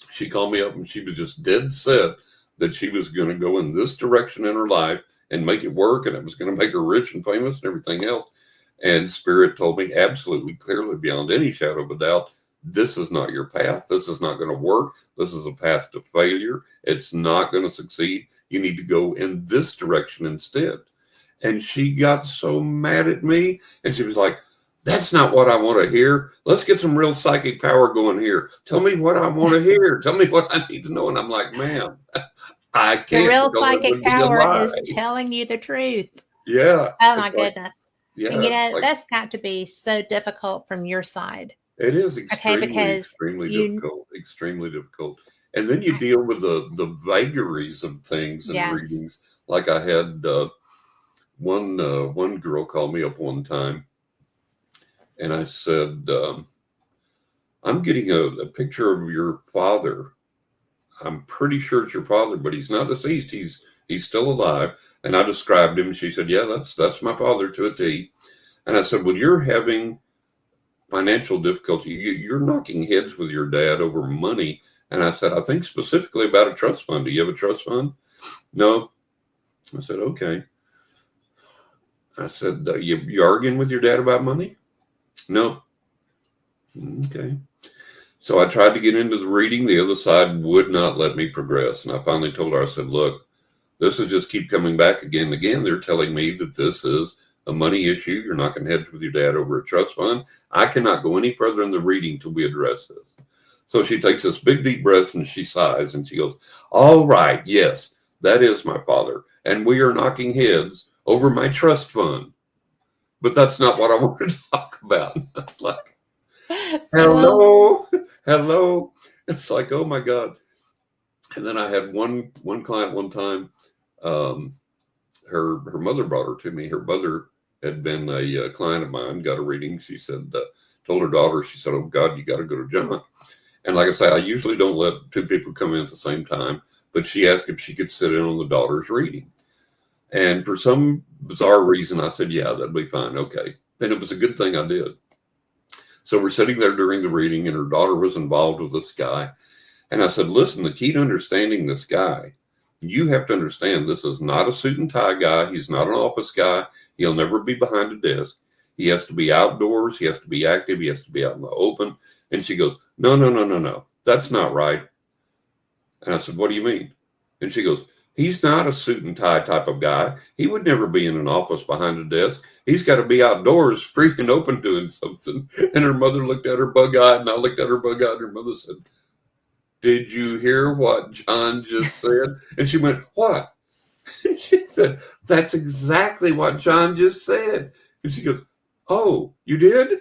S2: she called me up and she was just dead set that she was going to go in this direction in her life and make it work. And it was going to make her rich and famous and everything else. And Spirit told me absolutely clearly beyond any shadow of a doubt, this is not your path. This is not going to work. This is a path to failure. It's not going to succeed. You need to go in this direction instead. And she got so mad at me. And she was like, that's not what I want to hear. Let's get some real psychic power going here. Tell me what I want to hear. Tell me what I need to know. And I'm like, ma'am, I can't.
S1: The real psychic power is telling you the truth.
S2: Yeah.
S1: Oh my goodness.
S2: Yeah.
S1: And that's got to be so difficult from your side.
S2: It is extremely difficult. And then you deal with the vagaries of things and readings. Like I had one girl call me up one time, and I said, "I'm getting a picture of your father. I'm pretty sure it's your father, but he's not deceased. He's still alive." And I described him. She said, "Yeah, that's my father to a T." And I said, "Well, you're having financial difficulty. You're knocking heads with your dad over money." And I said, "I think specifically about a trust fund. Do you have a trust fund?" "No." I said, "Okay." I said, you arguing with your dad about money?" "No." "Okay." So I tried to get into the reading. The other side would not let me progress. And I finally told her, I said, "Look, this will just keep coming back again and again. They're telling me that this is a money issue. You're knocking heads with your dad over a trust fund. I cannot go any further in the reading till we address this." So she takes this big, deep breath and she sighs and she goes, "All right, yes, that is my father. And we are knocking heads over my trust fund. But that's not what I want to talk about." That's like, hello. It's like, oh my God. And then I had one client one time, her mother brought her to me. Her mother had been a client of mine, got a reading. She said, told her daughter, she said, "Oh God, you got to go to John." And like I say, I usually don't let two people come in at the same time, but she asked if she could sit in on the daughter's reading. And for some bizarre reason, I said, "Yeah, that'd be fine." Okay. And it was a good thing I did. So we're sitting there during the reading and her daughter was involved with this guy. And I said, "Listen, the key to understanding this guy You have to understand, this is not a suit and tie guy. He's not an office guy. He'll never be behind a desk. He has to be outdoors. He has to be active. He has to be out in the open. And she goes, no, no, no, no, no. That's not right. And I said, what do you mean? And she goes, he's not a suit and tie type of guy. He would never be in an office behind a desk. He's got to be outdoors, free and open, doing something. And her mother looked at her bug-eyed, and I looked at her bug-eyed, and her mother said, did you hear what John just said? And she went, what? And she said, that's exactly what John just said. And she goes, oh, you did?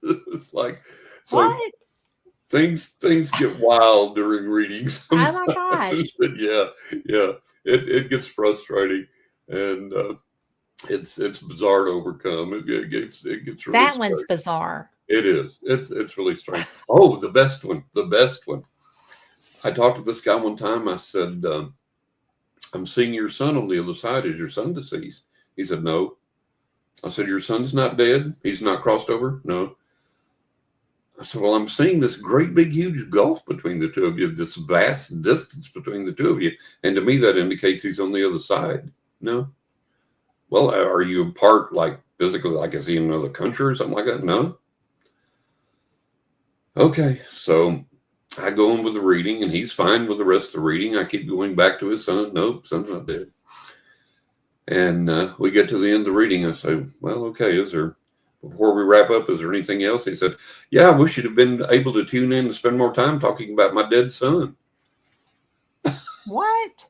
S2: It's like, so
S1: What?
S2: things get wild during readings
S1: Oh my
S2: sometimes.
S1: gosh.
S2: But yeah, it gets frustrating, and it's bizarre to overcome. It gets really
S1: That one's
S2: strange.
S1: bizarre.
S2: It is. It's really strange. Oh, the best one. I talked to this guy one time. I said, I'm seeing your son on the other side. Is your son deceased? He said, no. I said, your son's not dead? He's not crossed over? No. I said, well, I'm seeing this great big huge gulf between the two of you, this vast distance between the two of you. And to me, that indicates he's on the other side. No. Well, are you apart, like physically, like is he in another country or something like that? No. Okay. So I go on with the reading, and he's fine with the rest of the reading. I keep going back to his son. Nope, son's not dead. And we get to the end of the reading. I say, well, okay, before we wrap up, is there anything else? He said, yeah, I wish you'd have been able to tune in and spend more time talking about my dead son.
S1: What?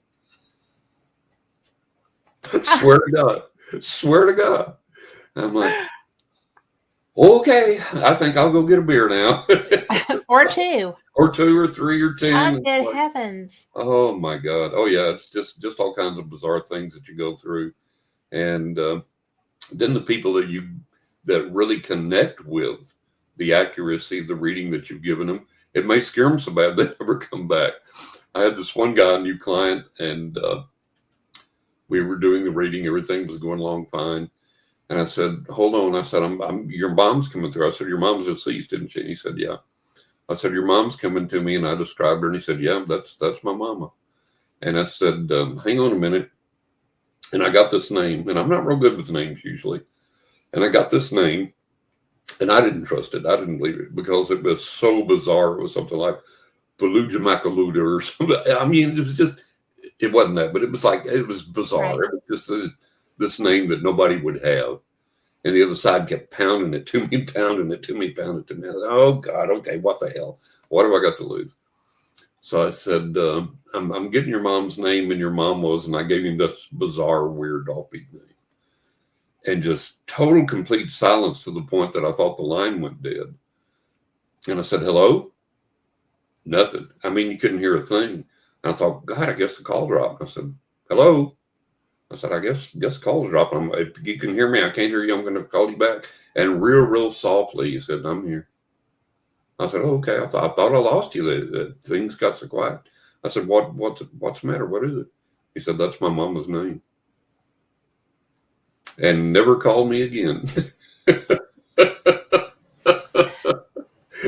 S2: Swear to God. I'm like, okay, I think I'll go get a beer now.
S1: Or two.
S2: Or two or three or 10.
S1: Oh, good heavens.
S2: Oh my God. Oh yeah. It's just all kinds of bizarre things that you go through. And then the people that really connect with the accuracy of the reading that you've given them, it may scare them so bad they never come back. I had this one guy, a new client, and we were doing the reading. Everything was going along fine. And I said, hold on. I said, your mom's coming through. I said, your mom's deceased, didn't she? And he said, yeah. I said, your mom's coming to me. And I described her, and he said, yeah, that's my mama. And I said, hang on a minute. And I got this name, and I'm not real good with names usually. And I got this name, and I didn't trust it. I didn't believe it because it was so bizarre. It was something like Fallujah Makaluda or something. I mean, it wasn't that, but it was bizarre.
S1: Right.
S2: It was just this name that nobody would have. And the other side kept pounding it to me, pounding it to me, pounding it to me. I said, oh God, okay, what the hell? What have I got to lose? So I said, I'm getting your mom's name, and your mom was, and I gave him this bizarre, weird, offbeat name. And just total, complete silence to the point that I thought the line went dead. And I said, hello? Nothing. I mean, you couldn't hear a thing. And I thought, God, I guess the call dropped. I said, hello? I said, I guess the call's dropping. If you can hear me, I can't hear you. I'm going to call you back. And real softly, he said, I'm here. I said, oh, okay. I thought I lost you. Things got so quiet. I said, what's the matter? What is it? He said, that's my mama's name. And never called me again. It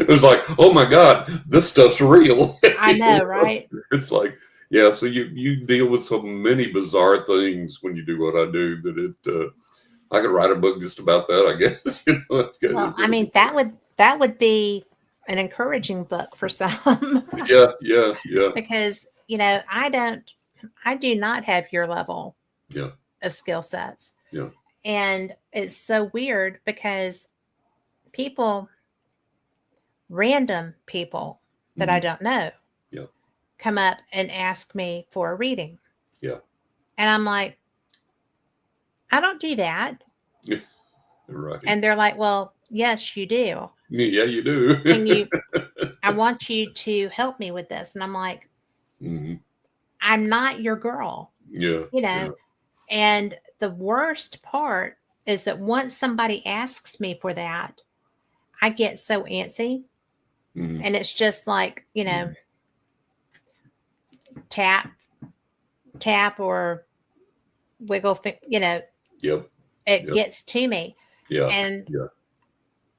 S2: was like, oh my God, this stuff's real.
S1: I know, right?
S2: It's like, yeah, so you deal with so many bizarre things when you do what I do that I could write a book just about that, I guess.
S1: Well, I mean, that would be an encouraging book for some.
S2: Yeah.
S1: Because, I do not have your level of skill sets.
S2: Yeah.
S1: And it's so weird because random people that I don't know come up and ask me for a reading.
S2: Yeah.
S1: And I'm like, I don't do that.
S2: Right.
S1: And they're like, well, yes, you do.
S2: Yeah, you do.
S1: And I want you to help me with this. And I'm like, I'm not your girl.
S2: Yeah.
S1: And the worst part is that once somebody asks me for that, I get so antsy. And it's just like, tap or wiggle,
S2: Yep.
S1: It gets to me.
S2: Yeah.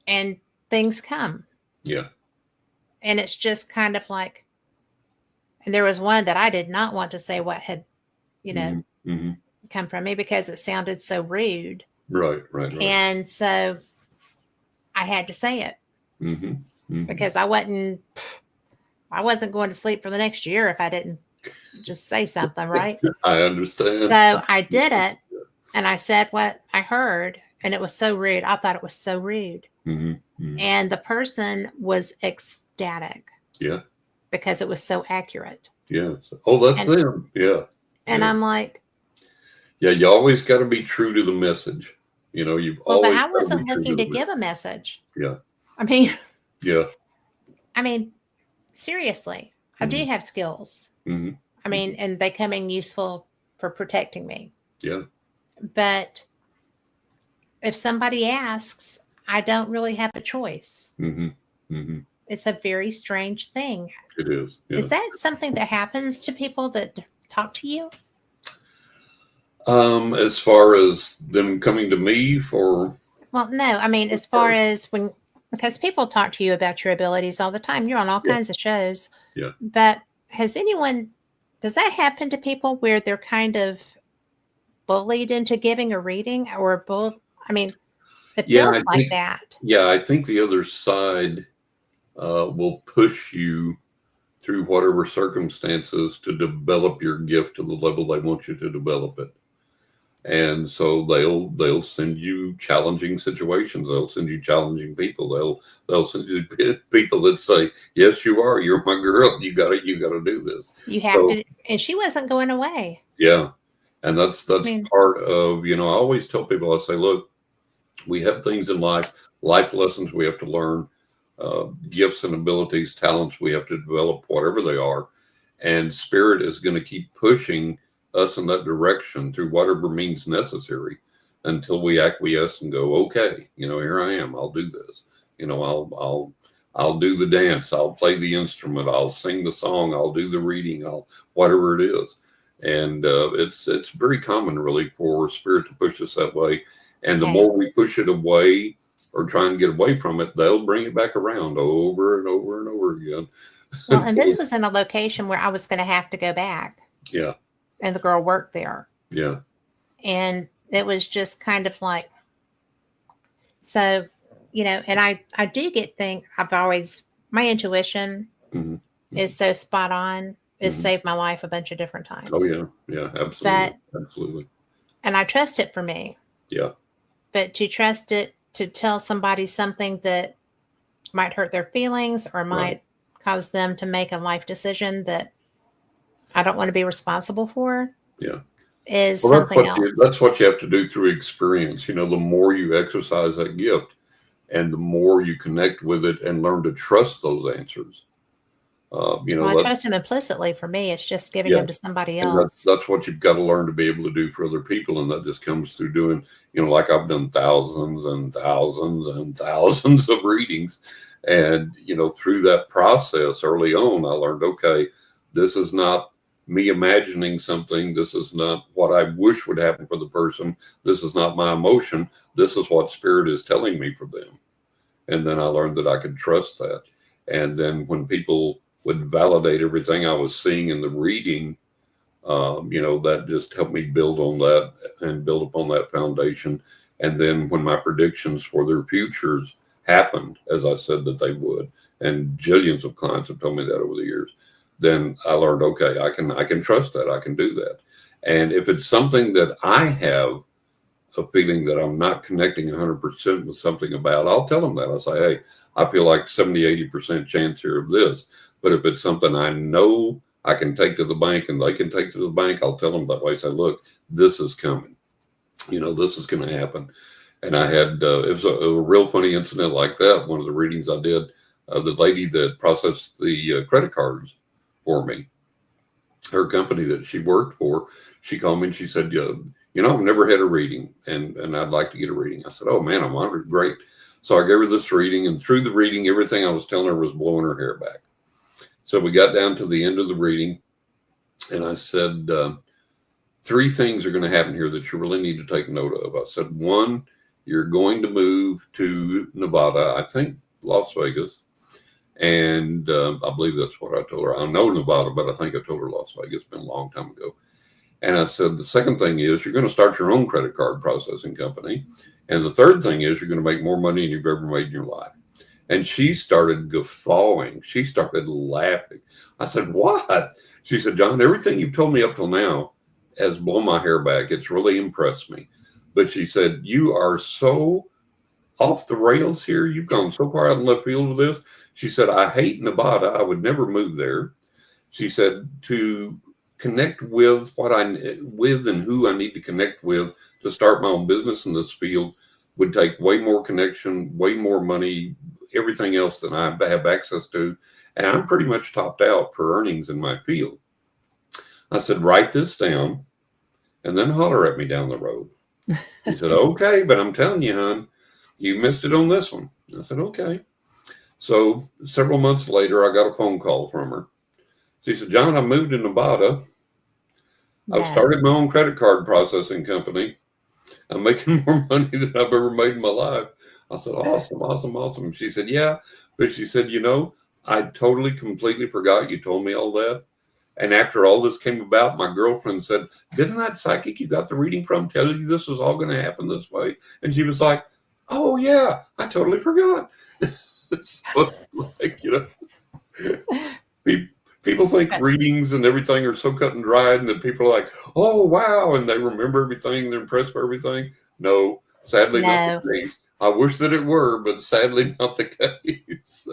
S1: And things come.
S2: Yeah.
S1: And it's just kind of like, And there was one that I did not want to say what had,
S2: Mm-hmm.
S1: come from me because it sounded so rude.
S2: Right.
S1: And so I had to say it
S2: Mm-hmm. Mm-hmm.
S1: because I wasn't going to sleep for the next year if I didn't just say something, right?
S2: I understand.
S1: So I did it, and I said what I heard, and it was so rude. I thought it was so rude.
S2: Mm-hmm. Mm-hmm.
S1: And the person was ecstatic.
S2: Yeah.
S1: Because it was so accurate.
S2: Yeah. Oh, that's them. Yeah.
S1: And I'm like,
S2: yeah, you always got to be true to the message. You've always.
S1: But I wasn't looking to give a message.
S2: Yeah.
S1: I mean.
S2: Yeah.
S1: I mean, seriously, I do have skills.
S2: Mm-hmm.
S1: I mean, and they come in useful for protecting me.
S2: Yeah.
S1: But if somebody asks, I don't really have a choice.
S2: Mm-hmm. Mm-hmm.
S1: It's a very strange thing.
S2: It is. Yeah.
S1: Is that something that happens to people that talk to you?
S2: As far as them coming to me for.
S1: Well, no, I mean, as far as because people talk to you about your abilities all the time. You're on all kinds of shows.
S2: Yeah.
S1: But does that happen to people where they're kind of bullied into giving a reading it feels like that.
S2: Yeah, I think the other side will push you through whatever circumstances to develop your gift to the level they want you to develop it. And so they'll send you challenging situations. They'll send you challenging people. They'll send you people that say, "Yes, you are. You're my girl. You gotta do this.
S1: You have to." And she wasn't going away.
S2: Yeah, and that's part of. I always tell people. I say, look, we have things in life lessons we have to learn, gifts and abilities, talents we have to develop, whatever they are, and spirit is going to keep pushing us in that direction through whatever means necessary until we acquiesce and go, okay, here I am. I'll do this. I'll do the dance. I'll play the instrument. I'll sing the song. I'll do the reading. Whatever it is. And it's very common, really, for spirit to push us that way. And the more we push it away or try and get away from it, they'll bring it back around over and over and over again.
S1: Well, and this was in a location where I was going to have to go back.
S2: Yeah.
S1: And the girl worked there.
S2: Yeah. And
S1: it was just kind of like, so, and I do get my intuition is so spot on. It's saved my life a bunch of different times.
S2: Oh, yeah. Yeah, absolutely. Absolutely.
S1: And I trust it for me.
S2: Yeah.
S1: But to trust it to tell somebody something that might hurt their feelings or might cause them to make a life decision that I don't want to be responsible for.
S2: Yeah.
S1: Is something else.
S2: That's what you have to do through experience. The more you exercise that gift and the more you connect with it and learn to trust those answers. I
S1: trust them implicitly. For me, it's just giving them to somebody else.
S2: That's what you've got to learn to be able to do for other people. And that just comes through doing, like I've done thousands and thousands and thousands of readings. And, through that process early on, I learned, okay, this is not me imagining something. This is not what I wish would happen for the person. This is not my emotion. This is what spirit is telling me for them. And then I learned that I could trust that. And then when people would validate everything I was seeing in the reading, that just helped me build on that and build upon that foundation. And then when my predictions for their futures happened, as I said that they would, and jillions of clients have told me that over the years, then I learned, okay, I can trust that. I can do that. And if it's something that I have a feeling that I'm not connecting 100% with something about, I'll tell them that. I'll say, hey, I feel like 70, 80% chance here of this. But if it's something I know I can take to the bank and they can take to the bank, I'll tell them that way. Say, look, this is coming. This is going to happen. And I had, it was a real funny incident like that. One of the readings I did, the lady that processed the credit cards for me, her company that she worked for, she called me and she said, I've never had a reading and I'd like to get a reading. I said, oh man, I'm honored. Great. So I gave her this reading, and through the reading, everything I was telling her was blowing her hair back. So we got down to the end of the reading and I said, 3 things are going to happen here that you really need to take note of. I said, 1, you're going to move to Nevada, I think Las Vegas. And I believe that's what I told her. I know Nevada, but I think I told her Las Vegas. It's been a long time ago. And I said, the second thing is you're going to start your own credit card processing company. And the third thing is you're going to make more money than you've ever made in your life. And she started guffawing. She started laughing. I said, what? She said, John, everything you've told me up till now has blown my hair back. It's really impressed me. But she said, you are so off the rails here. You've gone so far out in left field with this. She said, I hate Nevada. I would never move there. She said, to connect with and who I need to connect with to start my own business in this field would take way more connection, way more money, everything else than I have access to. And I'm pretty much topped out for earnings in my field. I said, write this down and then holler at me down the road. He said, okay, but I'm telling you, hon, you missed it on this one. I said, okay. So several months later, I got a phone call from her. She said, John, I moved to Nevada. I've started my own credit card processing company. I'm making more money than I've ever made in my life. I said, awesome, awesome, awesome. She said, yeah. But she said, I totally, completely forgot you told me all that. And after all this came about, my girlfriend said, didn't that psychic you got the reading from tell you this was all going to happen this way? And she was like, oh, yeah, I totally forgot. So, people think readings and everything are so cut and dried, and that people are like, oh, wow, and they remember everything and they're impressed by everything. No, sadly not the case. I wish that it were, but sadly not the case.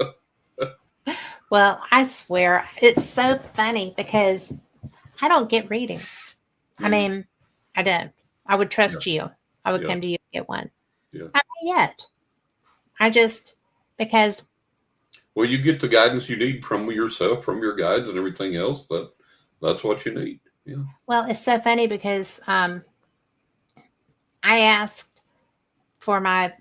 S1: Well, I swear, it's so funny because I don't get readings. I mean, I don't. I would trust you. I would come to you to get one.
S2: Yeah.
S1: Not yet. I just, because.
S2: Well, you get the guidance you need from yourself, from your guides and everything else. That's what you need. Yeah.
S1: Well, it's so funny because I asked for my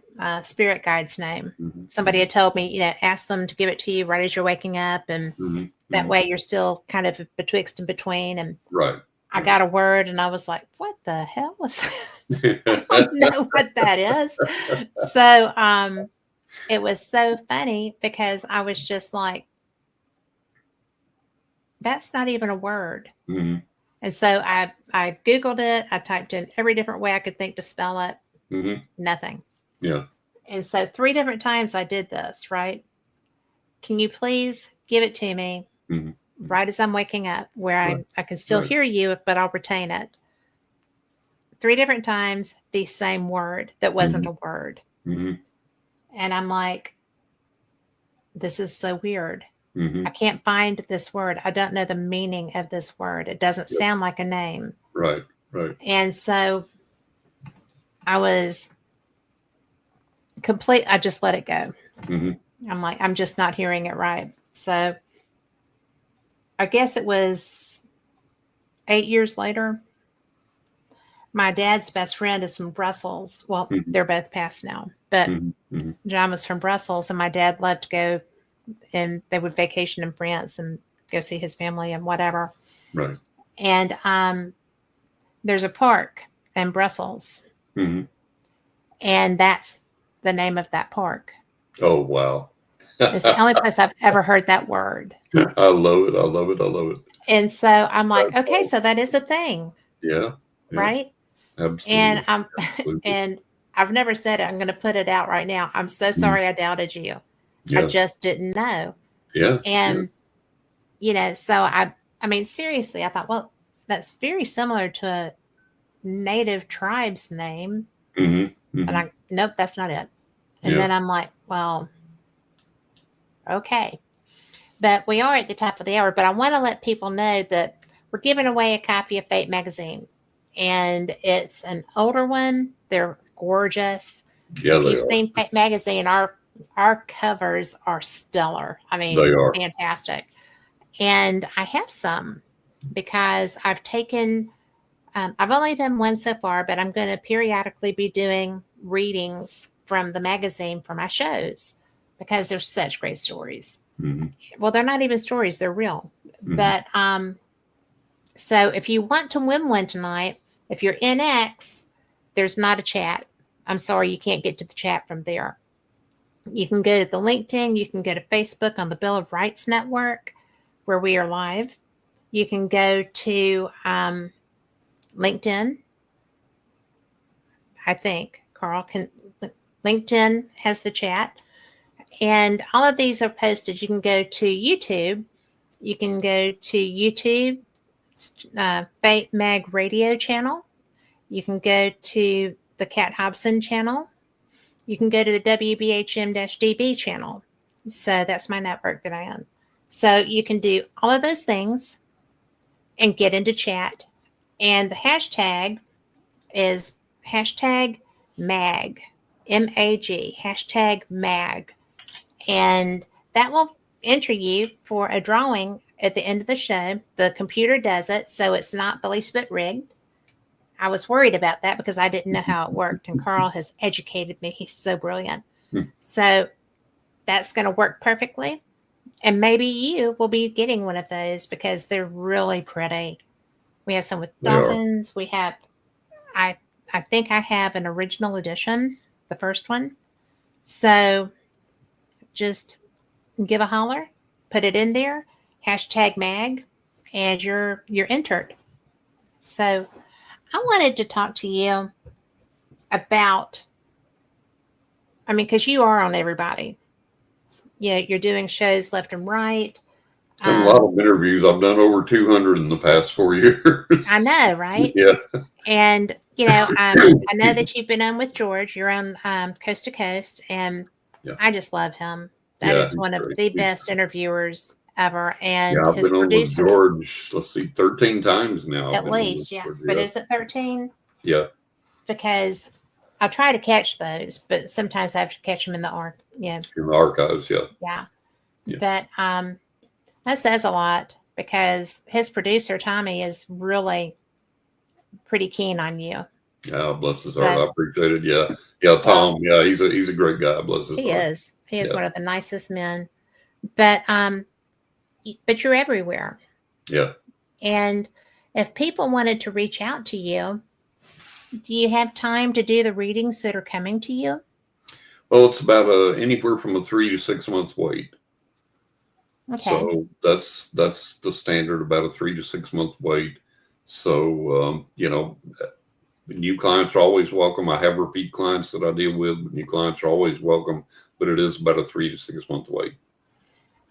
S1: spirit guide's name. Mm-hmm. Somebody had told me, ask them to give it to you right as you're waking up. And that way you're still kind of betwixt and between. And I got a word and I was like, what the hell was that? I don't know what that is. So it was so funny because I was just like, that's not even a word. Mm-hmm. And so I Googled it. I typed in every different way I could think to spell it. Mm-hmm. Nothing.
S2: Yeah.
S1: And so 3 different times I did this, right? Can you please give it to me right as I'm waking up where I can still hear you, but I'll retain it. 3 different times, the same word that wasn't a word. Mm-hmm. And I'm like, this is so weird. Mm-hmm. I can't find this word. I don't know the meaning of this word. It doesn't sound like a name.
S2: Right.
S1: And so I was I just let it go. Mm-hmm. I'm like, I'm just not hearing it right. So I guess it was 8 years later. My dad's best friend is from Brussels. Well, they're both passed now, but John was from Brussels, and my dad loved to go, and they would vacation in France and go see his family and whatever.
S2: Right.
S1: And there's a park in Brussels, and that's the name of that park.
S2: Oh, wow.
S1: It's the only place I've ever heard that word.
S2: I love it.
S1: And so I'm like, okay, so that is a thing.
S2: Yeah.
S1: Right?
S2: Absolutely.
S1: And I've never said it. I'm going to put it out right now. I'm so sorry I doubted you. Yeah. I just didn't know.
S2: Yeah.
S1: And, so I mean, seriously, I thought, well, that's very similar to a native tribe's name. Mm-hmm. And nope, that's not it. And then I'm like, well, okay. But we are at the top of the hour, but I want to let people know that we're giving away a copy of Fate magazine. And it's an older one. They're gorgeous.
S2: Yeah,
S1: if you've seen Fate magazine, our covers are stellar. I mean,
S2: they are
S1: fantastic. And I have some because I've taken, I've only done one so far, but I'm going to periodically be doing readings from the magazine for my shows because they're such great stories. Mm-hmm. Well, they're not even stories. They're real. Mm-hmm. But so if you want to win one tonight, if you're in X, there's not a chat. I'm sorry, you can't get to the chat from there. You can go to the LinkedIn. You can go to Facebook on the Bill of Rights Network, where we are live. You can go to LinkedIn. I think Carl can. LinkedIn has the chat, and all of these are posted. You can go to YouTube. You can go to YouTube, Fate Mag Radio channel. You can go to the Kat Hobson channel. You can go to the WBHM-DB channel. So that's my network that I own. So you can do all of those things and get into chat. And the hashtag is hashtag MAG, MAG, hashtag MAG. And that will enter you for a drawing at the end of the show. The computer does it, so it's not the least bit rigged. I was worried about that because I didn't know how it worked, and Carl has educated me. He's so brilliant. So that's going to work perfectly. And maybe you will be getting one of those because they're really pretty. We have some with dolphins. We have, I think I have an original edition, the first one. So just give a holler, put it in there, hashtag MAG, and you're entered. So I wanted to talk to you about, I mean, because you are on everybody. Yeah, you're doing shows left and right.
S2: Done a lot of interviews. I've done over 200 in the past 4 years.
S1: I know, right?
S2: Yeah.
S1: And, I know that you've been on with George. You're on Coast to Coast, and I just love him. That is one of the best interviewers ever. And
S2: I've
S1: his
S2: been on with George, 13 times now.
S1: At least, But is it 13?
S2: Yeah.
S1: Because I try to catch those, but sometimes I have to catch them in the
S2: in the archives,
S1: yeah. But that says a lot because his producer Tommy is really pretty keen on you.
S2: Yeah, bless his heart. I appreciate it. Yeah, Tom. Yeah, he's a great guy. Bless his heart.
S1: He is one of the nicest men. But you're everywhere.
S2: Yeah.
S1: And if people wanted to reach out to you, do you have time to do the readings that are coming to you?
S2: Well, it's about anywhere from a 3 to 6 month wait.
S1: Okay.
S2: So that's the standard, about a 3 to 6 month wait. So new clients are always welcome. I have repeat clients that I deal with, but new clients are always welcome. But it is about a 3 to 6 month wait.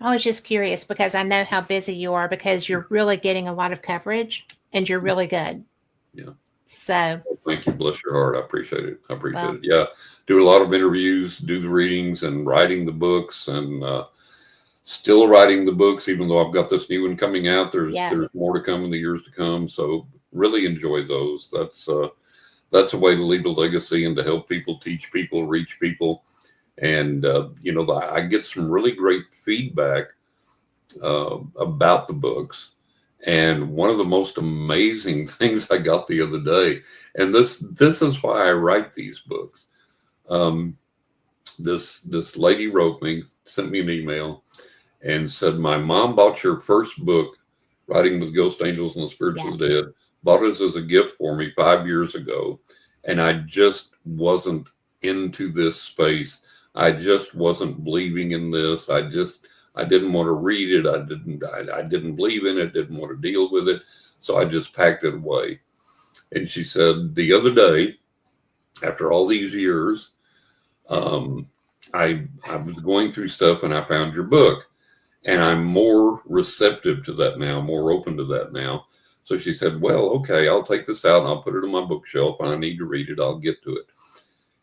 S1: I was just curious because I know how busy you are because you're really getting a lot of coverage and you're really good.
S2: Yeah.
S1: So
S2: thank you. Bless your heart. I appreciate it. It. Yeah. Do a lot of interviews, do the readings, and writing the books, and still writing the books, even though I've got this new one coming out. There's more to come in the years to come. So really enjoy those. That's a way to leave a legacy and to help people, teach people, reach people. And, I get some really great feedback about the books. And one of the most amazing things I got the other day, and this is why I write these books. This lady sent me an email and said, my mom bought your first book, Writing with Ghost Angels and the Spirits of the Dead, bought it as a gift for me 5 years ago. And I just wasn't into this space. I just wasn't believing in this. I didn't want to read it. I didn't believe in it, didn't want to deal with it. So I just packed it away. And she said, the other day, after all these years, I was going through stuff and I found your book. And I'm more receptive to that now, more open to that now. So she said, well, okay, I'll take this out and I'll put it on my bookshelf. And I need to read it. I'll get to it.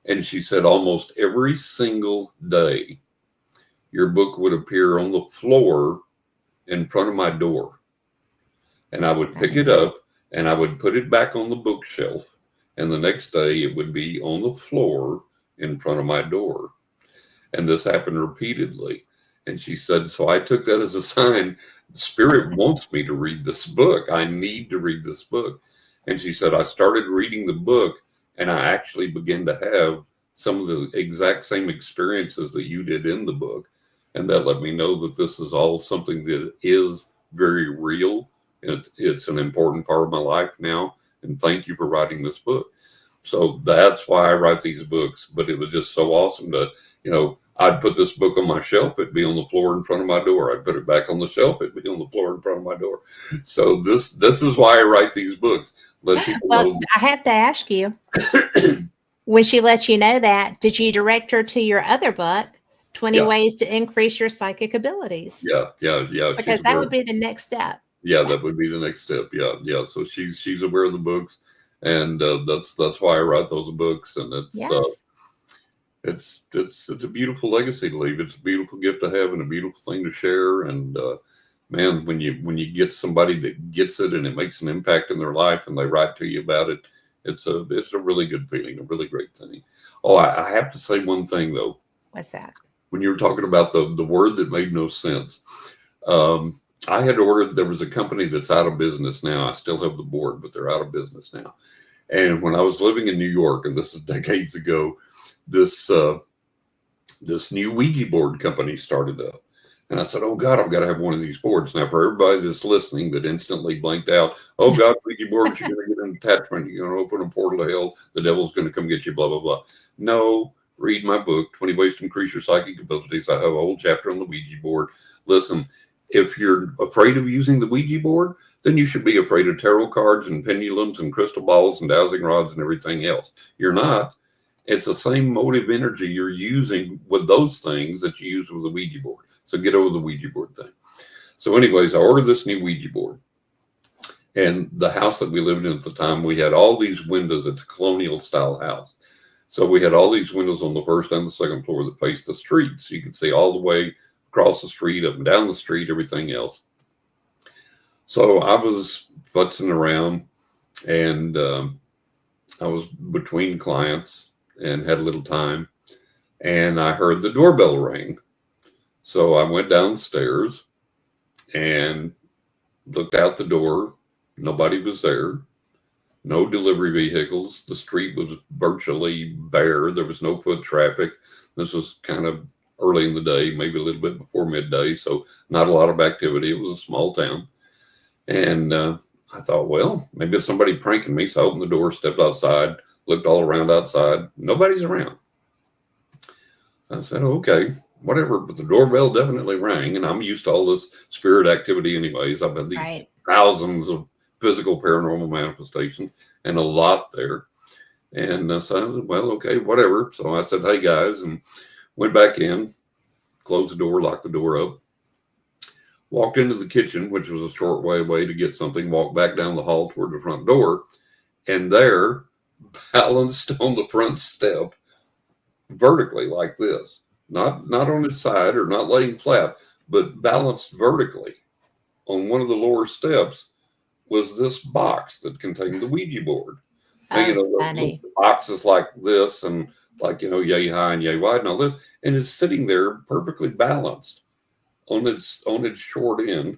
S2: And she said, almost every single day, your book would appear on the floor in front of my door. And I would pick it up and I would put it back on the bookshelf. And the next day it would be on the floor in front of my door. And this happened repeatedly. And she said, so I took that as a sign. The Spirit wants me to read this book. I need to read this book. And she said, I started reading the book and I actually began to have some of the exact same experiences that you did in the book. And that let me know that this is all something that is very real. It's an important part of my life now. And thank you for writing this book. So that's why I write these books. But it was just so awesome to, I'd put this book on my shelf. It'd be on the floor in front of my door. I'd put it back on the shelf. It'd be on the floor in front of my door. So this is why I write these books. Let people
S1: Well,
S2: know.
S1: I have to ask you, when she let you know that, did you direct her to your other book, 20
S2: Yeah,
S1: Ways to Increase Your Psychic Abilities?
S2: yeah.
S1: Because that would be the next step.
S2: Yeah, that would be the next step. Yeah. So she's aware of the books, and that's why I write those books. And
S1: Yes.
S2: it's a beautiful legacy to leave. It's a beautiful gift to have and a beautiful thing to share. And man, when you get somebody that gets it and it makes an impact in their life and they write to you about it, it's a really good feeling, a really great thing. Oh, I have to say one thing though.
S1: What's that?
S2: When you were talking about the word that made no sense, I had ordered. There was a company that's out of business now. I still have the board, but they're out of business now. And when I was living in New York, and this is decades ago, this new Ouija board company started up. And I said, oh God, I've got to have one of these boards. Now, for everybody that's listening that instantly blanked out, oh God, Ouija boards, you're going to get an attachment. You're going to open a portal to hell. The devil's going to come get you, blah, blah, blah. No, read my book, 20 Ways to Increase Your Psychic Abilities. I have a whole chapter on the Ouija board. Listen, if you're afraid of using the Ouija board, then you should be afraid of tarot cards and pendulums and crystal balls and dowsing rods and everything else. You're not. It's the same motive energy you're using with those things that you use with the Ouija board. So get over the Ouija board thing. So anyways, I ordered this new Ouija board. And the house that we lived in at the time, we had all these windows. It's a colonial style house. So we had all these windows on the first and the second floor that faced the street. So you could see all the way across the street, up and down the street, everything else. So I was futzing around, and I was between clients and had a little time, and I heard the doorbell ring. So I went downstairs and looked out the door. Nobody was there. No delivery vehicles. The street was virtually bare. There was no foot traffic. This was kind of early in the day, maybe a little bit before midday, so not a lot of activity. It was a small town. And I thought, well, maybe it's somebody pranking me. So I opened the door, stepped outside, looked all around outside. Nobody's around. I said, okay, whatever. But the doorbell definitely rang, and I'm used to all this spirit activity anyways. I've had these thousands of physical paranormal manifestations and a lot there. And so I said, well, okay, whatever. So I said, hey, guys, and went back in, closed the door, locked the door up, walked into the kitchen, which was a short way away to get something, walked back down the hall toward the front door, and there, balanced on the front step, vertically like this, not on its side or not laying flat, but balanced vertically on one of the lower steps, was this box that contained the Ouija board. And, you know, the boxes like this and like, you know, yay high and yay wide and all this, and it's sitting there perfectly balanced on its short end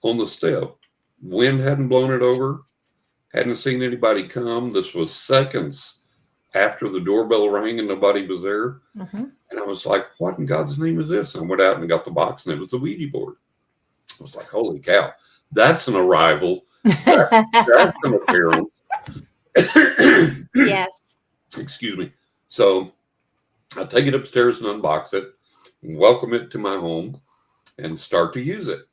S2: on the step. Wind hadn't blown it over, hadn't seen anybody come. This was seconds after the doorbell rang and nobody was there. Mm-hmm. And I was like, what in God's name is this? And I went out and got the box, and it was the Ouija board. I was like, holy cow, that's an arrival. That's an appearance.
S1: Yes.
S2: Excuse me. So I take it upstairs and unbox it, and welcome it to my home, and start to use it.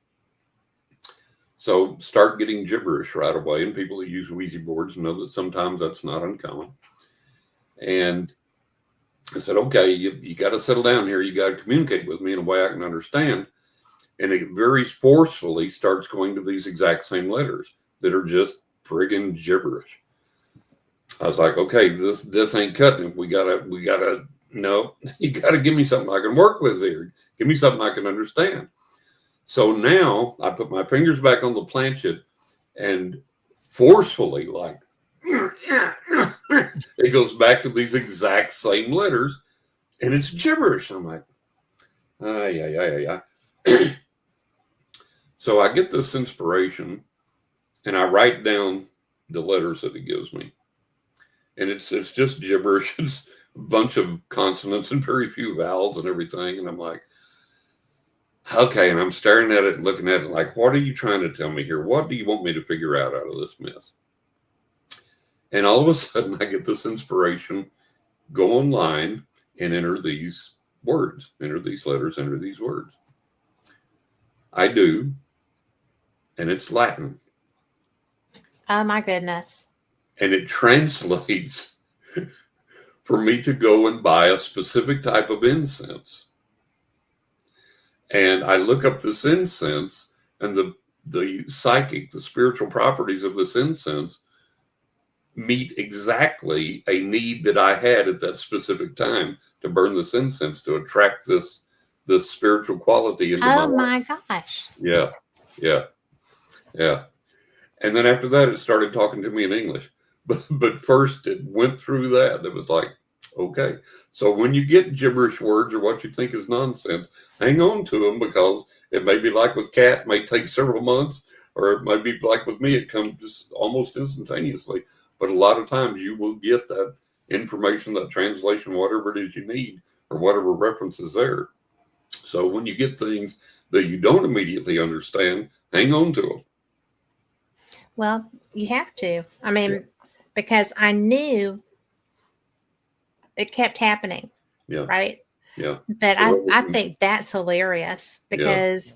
S2: So start getting gibberish right away. And people who use Ouija boards know that sometimes that's not uncommon. And I said, okay, you got to settle down here. You got to communicate with me in a way I can understand. And it very forcefully starts going to these exact same letters that are just friggin' gibberish. I was like, okay, this ain't cutting it. We gotta, no, you gotta give me something I can work with here. Give me something I can understand. So now I put my fingers back on the planchette and forcefully, like, it goes back to these exact same letters, and it's gibberish. I'm like, yeah. So I get this inspiration, and I write down the letters that it gives me. And it's just gibberish. It's a bunch of consonants and very few vowels and everything. And I'm like, okay. And I'm staring at it and looking at it like, what are you trying to tell me here? What do you want me to figure out of this mess? And all of a sudden I get this inspiration, go online and enter these words, enter these letters, enter these words. I do, and it's Latin.
S1: Oh my goodness.
S2: And it translates for me to go and buy a specific type of incense. And I look up this incense, and the psychic, the spiritual properties of this incense meet exactly a need that I had at that specific time to burn this incense, to attract this spiritual quality into my
S1: Oh
S2: life.
S1: my gosh.
S2: Yeah, yeah, yeah. And then after that, it started talking to me in English. But first, it went through that. It was like, okay. So when you get gibberish words or what you think is nonsense, hang on to them, because it may be like with Kat, it may take several months, or it may be like with me, it comes just almost instantaneously. But a lot of times you will get that information, that translation, whatever it is you need, or whatever reference is there. So when you get things that you don't immediately understand, hang on to them.
S1: Well, you have to. I mean, because I knew it kept happening.
S2: Yeah.
S1: Right.
S2: Yeah.
S1: But
S2: So
S1: I think that's hilarious, because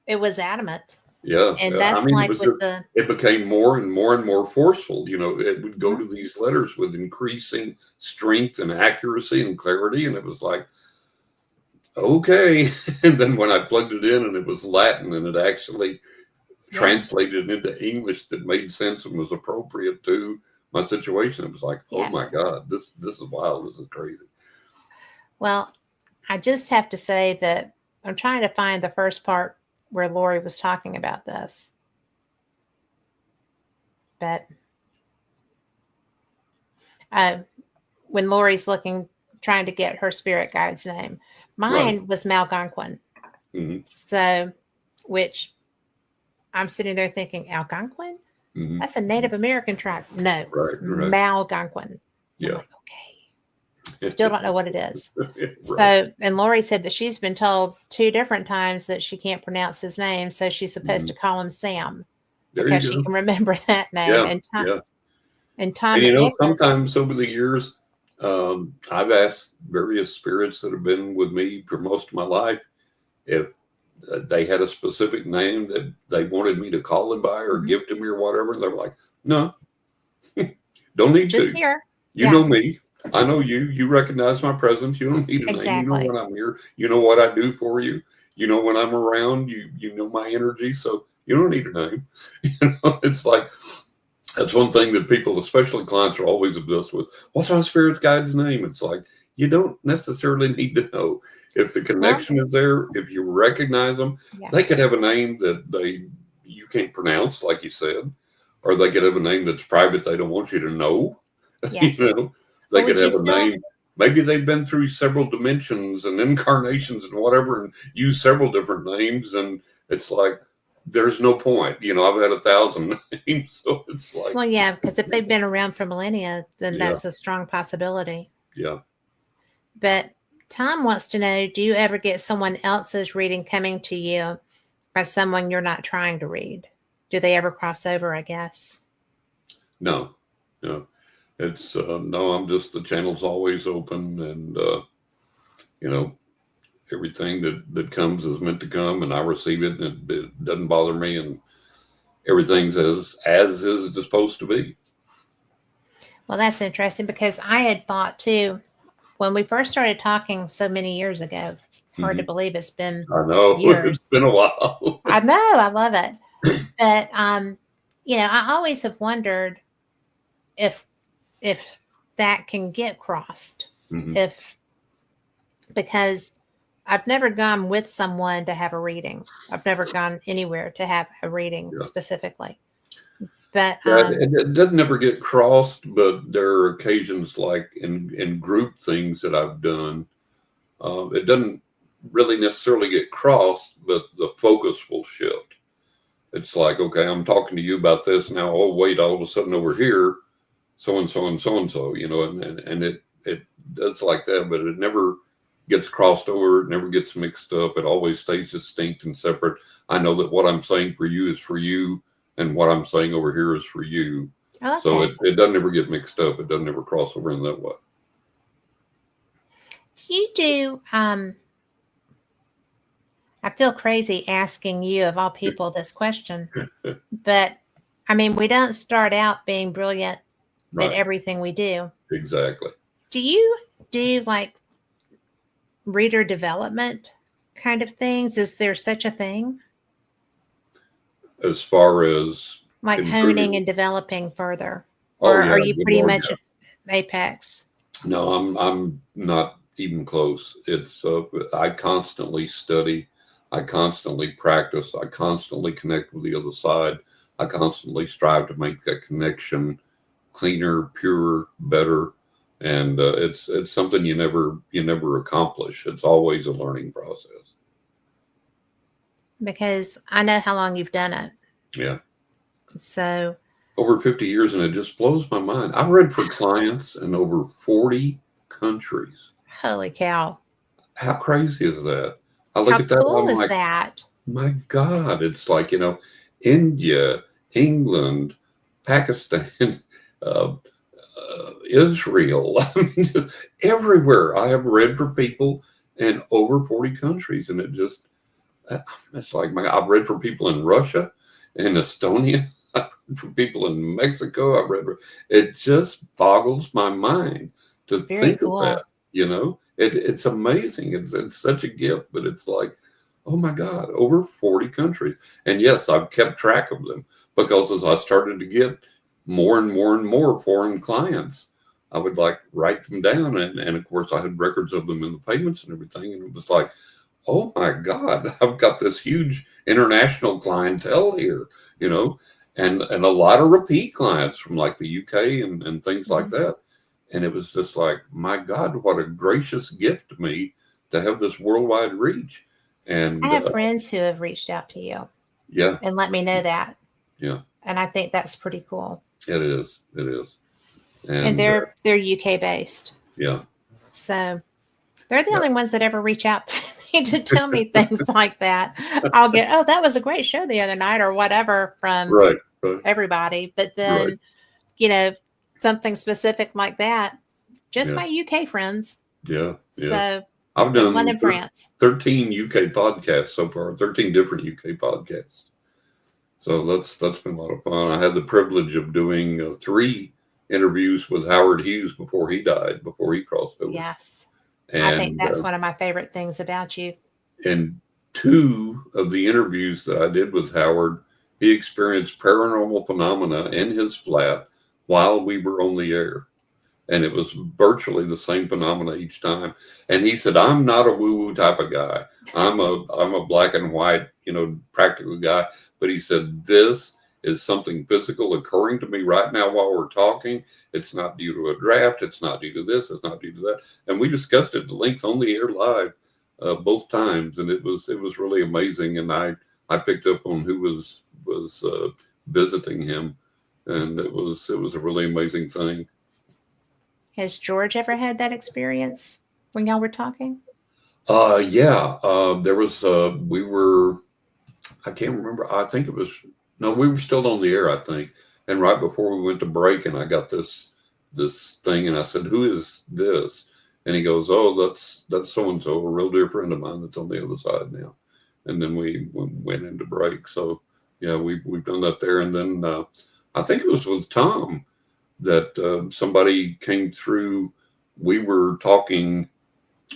S1: it was adamant.
S2: Yeah.
S1: And that's
S2: I mean,
S1: like with the.
S2: it became more and more and more forceful. You know, it would go
S1: Mhm.
S2: to these letters with increasing strength and accuracy and clarity. And it was like, okay. And then when I plugged it in and it was Latin, and it actually translated into English that made sense and was appropriate to my situation, it was like, oh my
S1: Yes.
S2: God, this is wild. This is crazy.
S1: Well, I just have to say that I'm trying to find the first part where Lori was talking about this. But when Lori's trying to get her spirit guide's name, mine was Algonquin.
S2: Mm-hmm.
S1: So, which I'm sitting there thinking, Algonquin?
S2: Mm-hmm.
S1: That's a Native American tribe. No,
S2: Right.
S1: Algonquin.
S2: Yeah.
S1: I'm like, okay. Still don't know what it is.
S2: Right.
S1: So, and Lori said that she's been told 2 different times that she can't pronounce his name, so she's supposed to call him Sam, because she can remember that name.
S2: Yeah.
S1: And Tom
S2: And you know,
S1: McNicholas.
S2: sometimes over the years, I've asked various spirits that have been with me for most of my life if they had a specific name that they wanted me to call them by or give to me or whatever. They're like, no, don't need
S1: just
S2: to.
S1: here.
S2: You know me. I know you. You recognize my presence. You don't need a name. You know when I'm here. You know what I do for you. You know when I'm around. You know my energy. So you don't need a name. You know, it's like, that's one thing that people, especially clients, are always obsessed with. What's my spirit guide's name? It's like, you don't necessarily need to know. If the connection is there, if you recognize them, they could have a name that you can't pronounce, like you said, or they could have a name that's private. They don't want you to know.
S1: Yes.
S2: You know, they could have a name. Maybe they've been through several dimensions and incarnations and whatever, and use several different names. And it's like, there's no point. You know, I've had 1,000 names, so it's like.
S1: Well, yeah, because if they've been around for millennia, then that's a strong possibility.
S2: Yeah.
S1: But Tom wants to know, do you ever get someone else's reading coming to you by someone you're not trying to read? Do they ever cross over, I guess?
S2: No. It's no, I'm just, the channel's always open, and you know, everything that comes is meant to come, and I receive it, and it doesn't bother me, and everything's as is it's supposed to be.
S1: Well, that's interesting, because I had thought too, when we first started talking so many years ago. It's hard to believe it's been
S2: I know
S1: years.
S2: It's been a while.
S1: I know, I love it. But you know, I always have wondered if that can get crossed. Because I've never gone with someone to have a reading. I've never gone anywhere to have a reading specifically. But
S2: it doesn't ever get crossed, but there are occasions, like in group things that I've done, it doesn't really necessarily get crossed, but the focus will shift. It's like, okay, I'm talking to you about this now. Oh, wait, all of a sudden over here, so and so and so and so, you know, and it does like that, but it never gets crossed over. It never gets mixed up. It always stays distinct and separate. I know that what I'm saying for you is for you, and what I'm saying over here is for you. So it doesn't ever get mixed up. It doesn't ever cross over in that way.
S1: Do you do, I feel crazy asking you of all people this question, but I mean, we don't start out being brilliant at
S2: Right.
S1: everything we do.
S2: Exactly.
S1: Do you do like reader development kind of things? Is there such a thing?
S2: As far as
S1: Like honing
S2: improving.
S1: and developing further?
S2: Oh
S1: Or
S2: yeah.
S1: are you
S2: Good
S1: pretty
S2: Lord.
S1: much at apex?
S2: No, I'm not even close. It's I constantly study, I constantly practice, I constantly connect with the other side. I constantly strive to make that connection cleaner, purer, better, and it's something you never accomplish. It's always a learning process.
S1: Because I know how long you've done it.
S2: Yeah,
S1: So,
S2: over 50 years, and it just blows my mind. I've read for clients in over 40 countries.
S1: holy cow.
S2: How crazy is that? I look
S1: How
S2: at that,
S1: cool
S2: I'm
S1: is
S2: like,
S1: that?
S2: my God, it's like, India, England, Pakistan, uh, Israel. I mean, just everywhere. I have read for people in over 40 countries, and uh, it's like, I've read for people in Russia and Estonia. I've read for people in Mexico. It just boggles my mind to
S1: It's very
S2: think of that,
S1: cool.
S2: it's amazing. It's such a gift, but it's like, oh my God, over 40 countries. And yes, I've kept track of them because as I started to get more and more and more foreign clients, I would like write them down. And of course, I had records of them in the payments and everything. And it was like, oh my God, I've got this huge international clientele here, you know, and a lot of repeat clients from like the UK and things like
S1: Mhm.
S2: that. And it was just like, my God, what a gracious gift to me to have this worldwide reach.
S1: I
S2: And
S1: have friends who have reached out to you
S2: yeah,
S1: and let me know that.
S2: yeah,
S1: And I think that's pretty cool.
S2: it is. It is.
S1: And
S2: And
S1: they're UK based.
S2: yeah,
S1: So they're the
S2: yeah,
S1: only ones that ever reach out to me to tell me things like that. I'll get, oh, that was a great show the other night or whatever from
S2: right, right,
S1: everybody. But
S2: right.
S1: then, you know, something specific like that, just
S2: Yeah,
S1: my UK friends.
S2: yeah, yeah.
S1: So,
S2: I've
S1: and one
S2: done
S1: in France.
S2: 13 UK podcasts so far, 13 different UK podcasts. So that's been a lot of fun. I had the privilege of doing 3 interviews with Howard Hughes before he died, before he crossed over.
S1: Yes. I think
S2: And
S1: that's one of my favorite things about you.
S2: in 2 of the interviews that I did with Howard, he experienced paranormal phenomena in his flat while we were on the air. And it was virtually the same phenomena each time. And he said, "I'm not a woo-woo type of guy. I'm a black and white, practical guy." But he said, "This is something physical occurring to me right now while we're talking. It's not due to a draft. It's not due to this. It's not due to that." And we discussed it at length on the air live both times, and it was really amazing. And I picked up on who was visiting him, and it was a really amazing thing.
S1: Has George ever had that experience when y'all were talking?
S2: Yeah. There was we were I can't remember. I think it was no, we were still on the air, I think. And right before we went to break, and I got this thing, and I said, "Who is this?" And he goes, "Oh, that's so and so, a real dear friend of mine that's on the other side now." And then we went into break. So yeah, we've done that there. And then I think it was with Tom that somebody came through. We were talking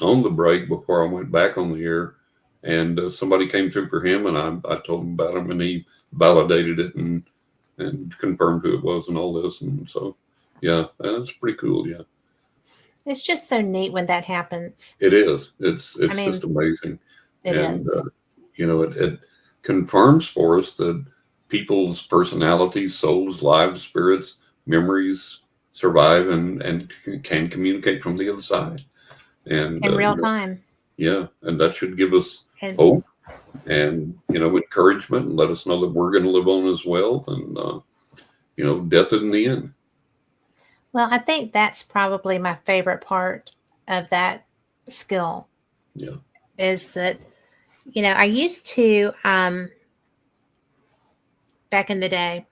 S2: on the break before I went back on the air, and somebody came through for him, and I told him about him, and he validated it and confirmed who it was and all this, and so yeah, that's pretty cool. Yeah,
S1: It's just so neat when that happens.
S2: it is.
S1: I
S2: It's just
S1: mean,
S2: amazing,
S1: it
S2: and
S1: is.
S2: it confirms for us that people's personalities, souls, lives, spirits, memories survive and can communicate from the other side, and
S1: In real time.
S2: yeah, and that should give us
S1: And
S2: hope and encouragement, and let us know that we're going to live on as well, and death in the end.
S1: well, I think that's probably my favorite part of that skill
S2: Yeah,
S1: is that, I used to, back in the day,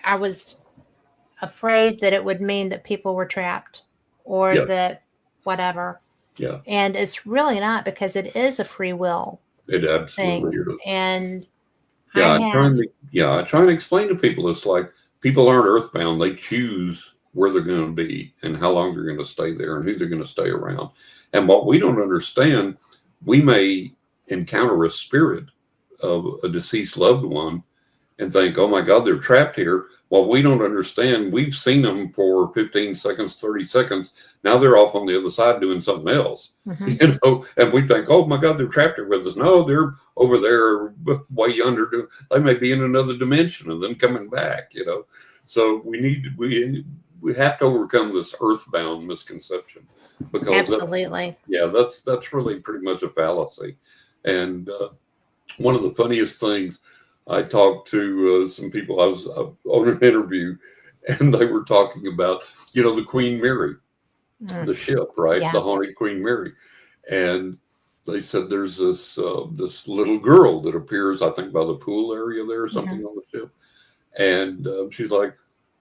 S1: I was afraid that it would mean that people were trapped or
S2: yeah,
S1: that whatever.
S2: Yeah.
S1: And it's really not, because it is a free will
S2: It absolutely
S1: thing.
S2: is.
S1: And I
S2: Yeah,
S1: have,
S2: I try and explain to people, it's like people aren't earthbound. They choose where they're going to be and how long they're going to stay there and who they're going to stay around. And what we don't understand, we may encounter a spirit of a deceased loved one and think, oh my God, they're trapped here. Well, we don't understand. We've seen them for 15 seconds, 30 seconds. Now they're off on the other side doing something else, and we think, oh my God, they're trapped here with us. No, they're over there way yonder. They may be in another dimension and then coming back, So we have to overcome this earthbound misconception, because
S1: absolutely.
S2: that's really pretty much a fallacy. And one of the funniest things, I talked to some people. I was on an interview, and they were talking about, the Queen Mary, the ship, right?
S1: Yeah.
S2: The haunted Queen Mary. And they said there's this little girl that appears, I think, by the pool area there or something on the ship. And she's like,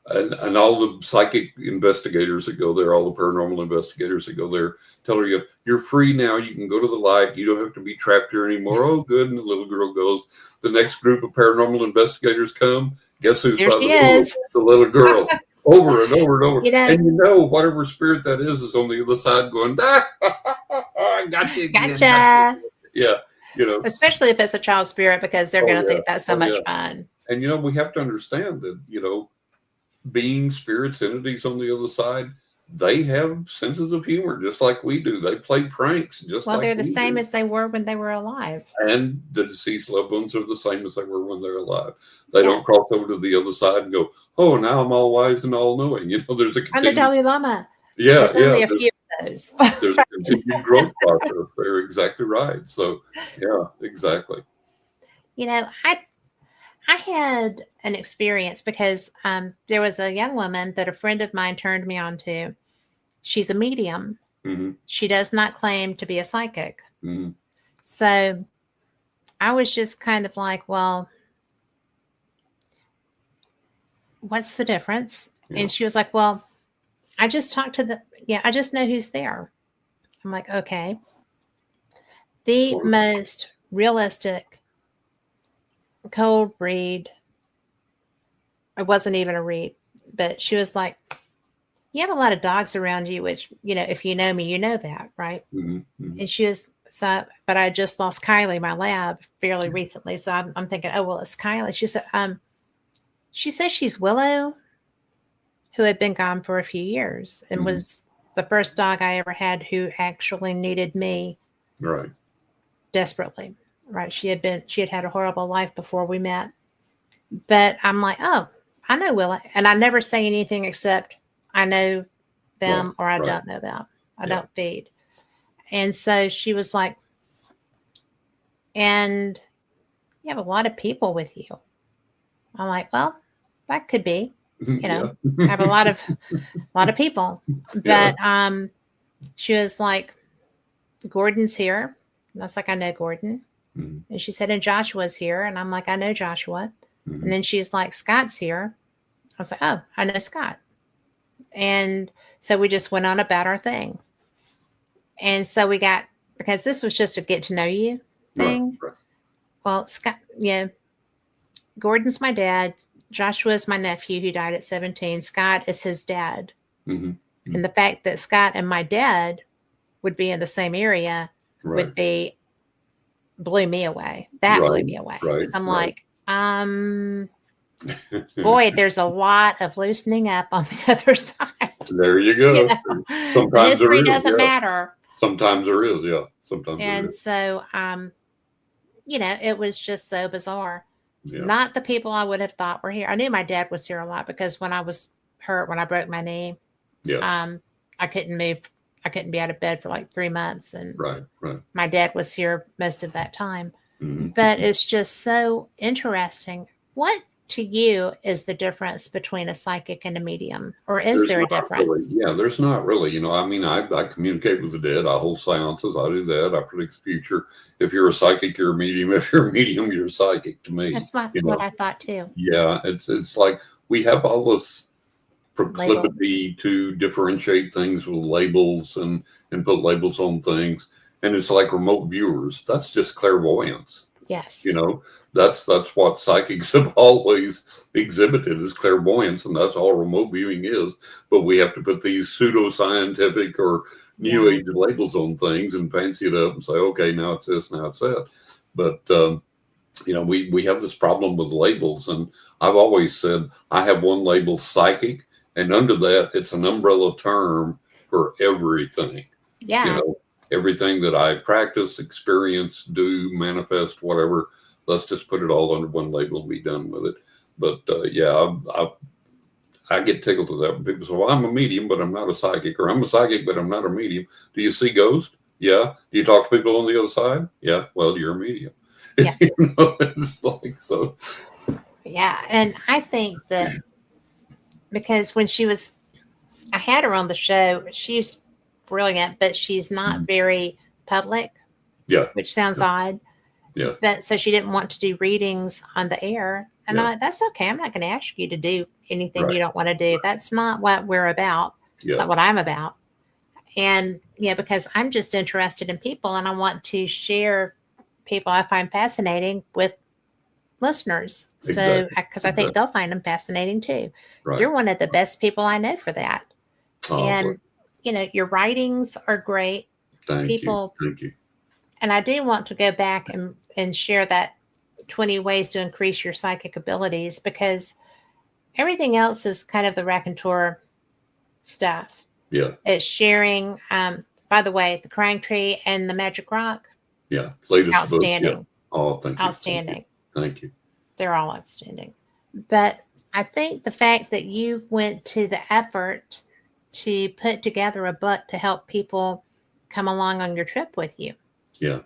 S2: and all the psychic investigators that go there, all the paranormal investigators that go there, tell her, you're free now. You can go to the light. You don't have to be trapped here anymore. Oh, good. And the little girl goes. The next group of paranormal investigators come. Guess who's
S1: There
S2: by
S1: she
S2: the pool?
S1: is.
S2: The little girl. Over and over and over.
S1: You know,
S2: And whatever spirit that is on the other side going, I got you again.
S1: gotcha.
S2: Yeah.
S1: Especially if it's a child spirit, because they're going to think that's so much fun.
S2: And, we have to understand that, beings, spirits, entities on the other side, they have senses of humor just like we do. They play pranks just like we do.
S1: Well, they're the same as they were when they were alive.
S2: And the deceased loved ones are the same as they were when they're alive. They don't cross over to the other side and go, oh, now I'm all wise and all knowing. There's a
S1: I'm the Dalai Lama.
S2: Yeah,
S1: there's only a few of those.
S2: There's a continued growth process. They're exactly right. So, yeah, exactly.
S1: I had an experience because there was a young woman that a friend of mine turned me on to. She's a medium.
S2: Mm-hmm.
S1: She does not claim to be a psychic.
S2: Mm-hmm.
S1: So I was just kind of like, well, what's the difference? Yeah. And she was like, well, I just talked to I just know who's there. I'm like, okay. The most realistic cold read. It wasn't even a read, but she was like, you have a lot of dogs around you, which, if you know me, you know that, right?
S2: Mm-hmm. Mm-hmm.
S1: And she was, but I just lost Kylie, my lab, fairly recently. So I'm thinking, oh, well, it's Kylie. She says she's Willow, who had been gone for a few years and was the first dog I ever had who actually needed me.
S2: Right.
S1: Desperately. Right. She had had a horrible life before we met. But I'm like, oh, I know Willow. And I never say anything except I know them or I don't know them. I don't feed. And so she was like, and you have a lot of people with you. I'm like, well, that could be, I have a lot of people. But she was like, Gordon's here. And I was like, I know Gordon. Mm-hmm. And she said, and Joshua's here. And I'm like, I know Joshua. Mm-hmm. And then she's like, Scott's here. I was like, oh, I know Scott. And so we just went on about our thing. And so we got, because this was just a get to know you thing. Right. Well, Scott, Gordon's my dad. Joshua's my nephew who died at 17. Scott is his dad. Mm-hmm. Mm-hmm. And the fact that Scott and my dad would be in the same area blew me away. That blew me away. Right. I'm like, boy, there's a lot of loosening up on the other side.
S2: There you go. Sometimes
S1: history doesn't matter.
S2: Sometimes there is, Sometimes
S1: and so, it was just so bizarre. Yeah. Not the people I would have thought were here. I knew my dad was here a lot because when I was hurt, when I broke my knee, I couldn't move. I couldn't be out of bed for like 3 months. And my dad was here most of that time. Mm-hmm. But it's just so interesting. What to you is the difference between a psychic and a medium? Or is there a difference?
S2: Really, there's not really. I communicate with the dead. I hold seances. I do that. I predict the future. If you're a psychic, you're a medium. If you're a medium, you're a psychic to me.
S1: That's what I thought too.
S2: Yeah, it's like we have all this
S1: Labels.
S2: proclivity to differentiate things with labels and put labels on things. And it's like remote viewers. That's just clairvoyance. You
S1: Yes.
S2: know, that's what psychics have always exhibited is clairvoyance, and that's all remote viewing is. But we have to put these pseudoscientific or new
S1: Yeah.
S2: age labels on things and fancy it up and say, okay, now it's this, now it's that. But you know, we have this problem with labels, and I've always said I have one label, psychic, and under that it's an umbrella term for everything. You
S1: Yeah.
S2: know, everything that I practice, experience, do, manifest, whatever. Let's just put it all under one label and be done with it. But yeah, I get tickled to that when people say, well, I'm a medium, but I'm not a psychic, or I'm a psychic, but I'm not a medium. Do you see ghosts? Yeah. Do you talk to people on the other side? Yeah. Well, you're a medium.
S1: Yeah.
S2: You know, it's like so.
S1: Yeah. And I think that because when I had her on the show, she's brilliant, but she's not very public,
S2: Yeah.
S1: which sounds odd.
S2: Yeah.
S1: But so she didn't want to do readings on the air. And I'm
S2: Yeah.
S1: like, that's okay. I'm not going to ask you to do anything
S2: Right.
S1: you don't want to do. That's not what we're about. It's
S2: Yeah.
S1: not what I'm about. And yeah, because I'm just interested in people and I want to share people I find fascinating with listeners. So,
S2: Exactly.
S1: because I think they'll find them fascinating too.
S2: Right.
S1: You're one of the best people I know for that.
S2: Oh,
S1: And,
S2: well,
S1: you know, your writings are great.
S2: thank you.
S1: People,
S2: Thank you.
S1: and I do want to go back and share that 20 ways to increase your psychic abilities because everything else is kind of the raconteur stuff.
S2: Yeah.
S1: It's sharing. By the way, the crying tree and the magic rock.
S2: Yeah. Latest
S1: Outstanding.
S2: book. Yeah. Oh, thank you.
S1: Outstanding.
S2: Thank you.
S1: They're all outstanding. But I think the fact that you went to the effort to put together a book to help people come along on your trip with you.
S2: Yeah.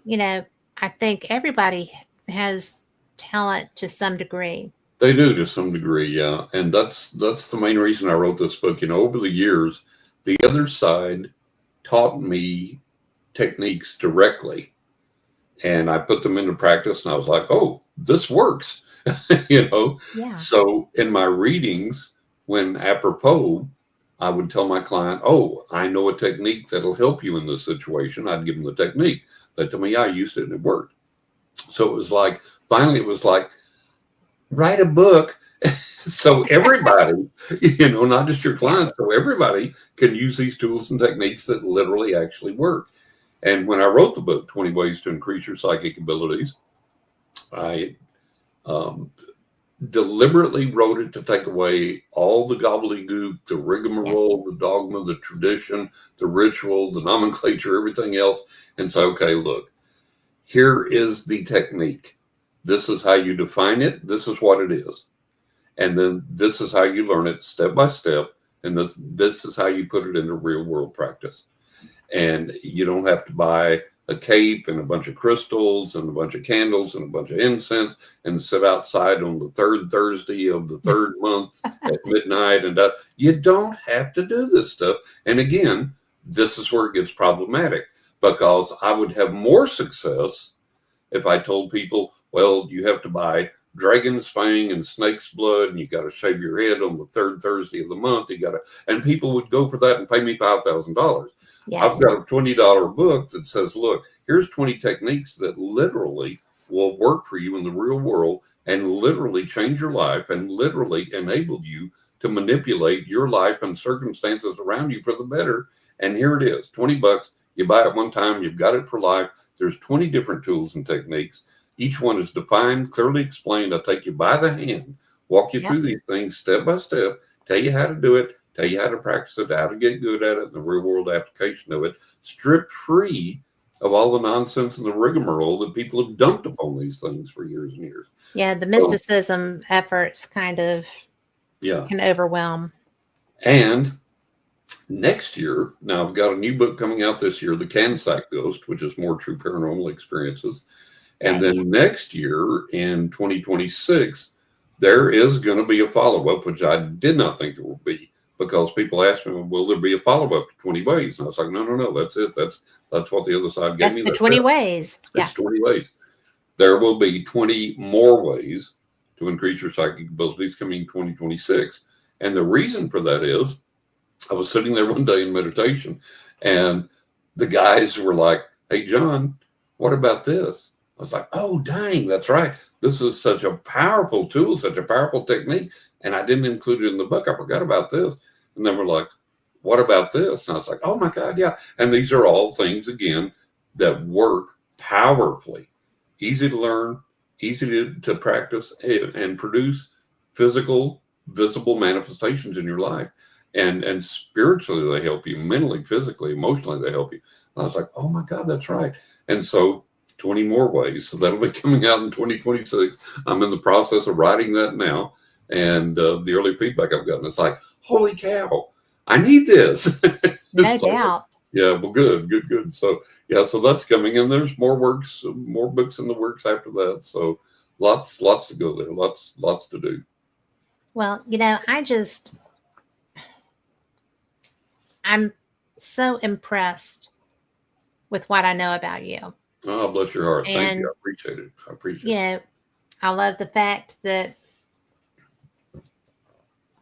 S1: You know, I think everybody has talent to some degree.
S2: They do to some degree, yeah. And that's the main reason I wrote this book. You know, over the years, the other side taught me techniques directly. And I put them into practice and I was like, oh, this works. You know.
S1: Yeah.
S2: So in my readings, when apropos, I would tell my client, oh, I know a technique that'll help you in this situation. I'd give them the technique. They told me, yeah, I used it and it worked. So it was like, finally, it was like, write a book. So everybody, you know, not just your clients, so everybody can use these tools and techniques that literally actually work. And when I wrote the book, 20 Ways to Increase Your Psychic Abilities, I deliberately wrote it to take away all the gobbledygook, the rigmarole, the dogma, the tradition, the ritual, the nomenclature, everything else, and say, okay, look, here is the technique. This is how you define it. This is what it is. And then this is how you learn it step by step. And this is how you put it into real world practice. And you don't have to buy a cape and a bunch of crystals and a bunch of candles and a bunch of incense and sit outside on the third Thursday of the third month at midnight. And you don't have to do this stuff. And again, this is where it gets problematic because I would have more success if I told people, well, you have to buy dragon's fang and snake's blood, and you got to shave your head on the third Thursday of the month. And people would go for that and pay me $5,000.
S1: Yes.
S2: I've got a $20 book that says, look, here's 20 techniques that literally will work for you in the real world and literally change your life and literally enable you to manipulate your life and circumstances around you for the better. And here it is, $20. You buy it one time, you've got it for life. There's 20 different tools and techniques. Each one is defined, clearly explained. I'll take you by the hand, walk you through these things step by step, tell you how to do it, tell you how to practice it, how to get good at it, the real world application of it, stripped free of all the nonsense and the rigmarole that people have dumped upon these things for years and years.
S1: Yeah, the mysticism efforts kind of can overwhelm.
S2: And next year, now I've got a new book coming out this year, The Cansack Ghost, which is more true paranormal experiences. And then next year in 2026, there is going to be a follow-up, which I did not think there would be, because people asked me, will there be a follow-up to 20 Ways? And I was like, no, that's it. That's what the other side gave me.
S1: That's the 20 ways.
S2: It's 20 ways. There will be 20 more ways to increase your psychic abilities coming in 2026. And the reason for that is I was sitting there one day in meditation, and the guys were like, "Hey, John, what about this?" I was like, "Oh, dang, that's right. This is such a powerful tool, such a powerful technique. And I didn't include it in the book. I forgot about this." And then we're like, "What about this?" And I was like, "Oh my God, yeah." And these are all things, again, that work powerfully. Easy to learn, easy to practice, and produce physical, visible manifestations in your life. And spiritually, they help you. Mentally, physically, emotionally, they help you. And I was like, "Oh my God, that's right." And so 20 more ways. So that'll be coming out in 2026. I'm in the process of writing that now. And the early feedback I've gotten is like, "Holy cow, I need this."
S1: No
S2: So,
S1: doubt.
S2: yeah, well, good. So, yeah, so that's coming. And there's more works, more books in the works after that. So lots to go there. Lots to do.
S1: Well, I'm so impressed with what I know about you.
S2: Oh, bless your heart. Thank you.
S1: And,
S2: I appreciate it. I appreciate it.
S1: I love the fact that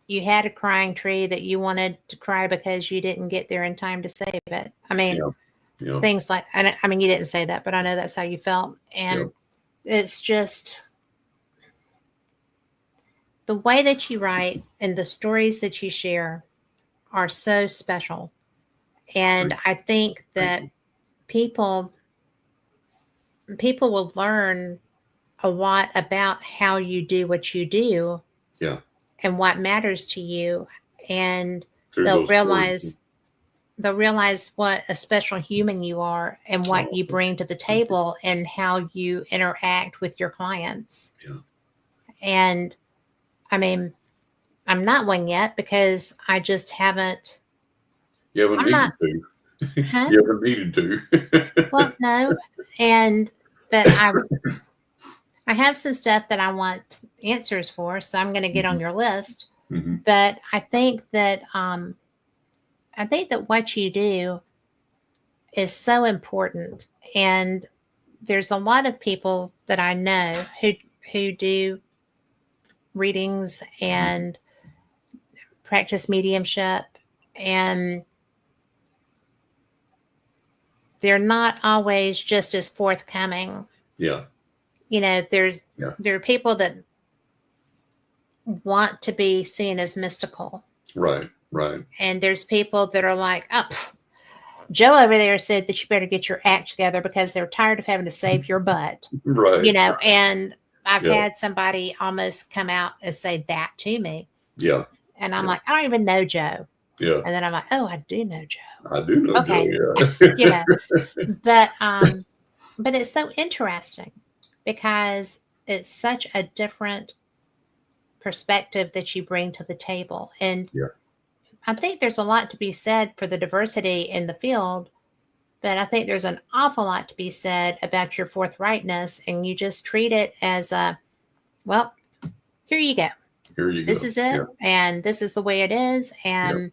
S1: you had a crying tree that you wanted to cry because you didn't get there in time to save it. I mean,
S2: Yeah.
S1: things like, I mean, you didn't say that, but I know that's how you felt. And
S2: Yeah.
S1: it's just the way that you write and the stories that you share are so special. And I think that people will learn a lot about how you do what you do
S2: Yeah.
S1: and what matters to you, and
S2: Through
S1: they'll
S2: those stories.
S1: realize what a special human you are and what you bring to the table and how you interact with your clients.
S2: Yeah.
S1: And I mean, I'm not one yet because I just haven't.
S2: You haven't
S1: I'm
S2: needed
S1: not.
S2: to.
S1: Huh?
S2: You haven't needed to.
S1: Well, no. But I have some stuff that I want answers for, so I'm going to get on your list.
S2: Mm-hmm.
S1: But I think that what you do is so important, and there's a lot of people that I know who do readings and practice mediumship, and they're not always just as forthcoming.
S2: Yeah.
S1: There are people that want to be seen as mystical.
S2: Right.
S1: And there's people that are like, "Oh, Joe over there said that you better get your act together because they're tired of having to save your butt."
S2: Right.
S1: And I've had somebody almost come out and say that to me.
S2: Yeah.
S1: And I'm like, "I don't even know Joe."
S2: Yeah.
S1: And then I'm like, "Oh, I do know Joe."
S2: I do know
S1: Okay.
S2: Joe, yeah.
S1: But it's so interesting because it's such a different perspective that you bring to the table. And I think there's a lot to be said for the diversity in the field, but I think there's an awful lot to be said about your forthrightness, and you just treat it as well, here you go.
S2: Here you go.
S1: This is it, and this is the way it is, and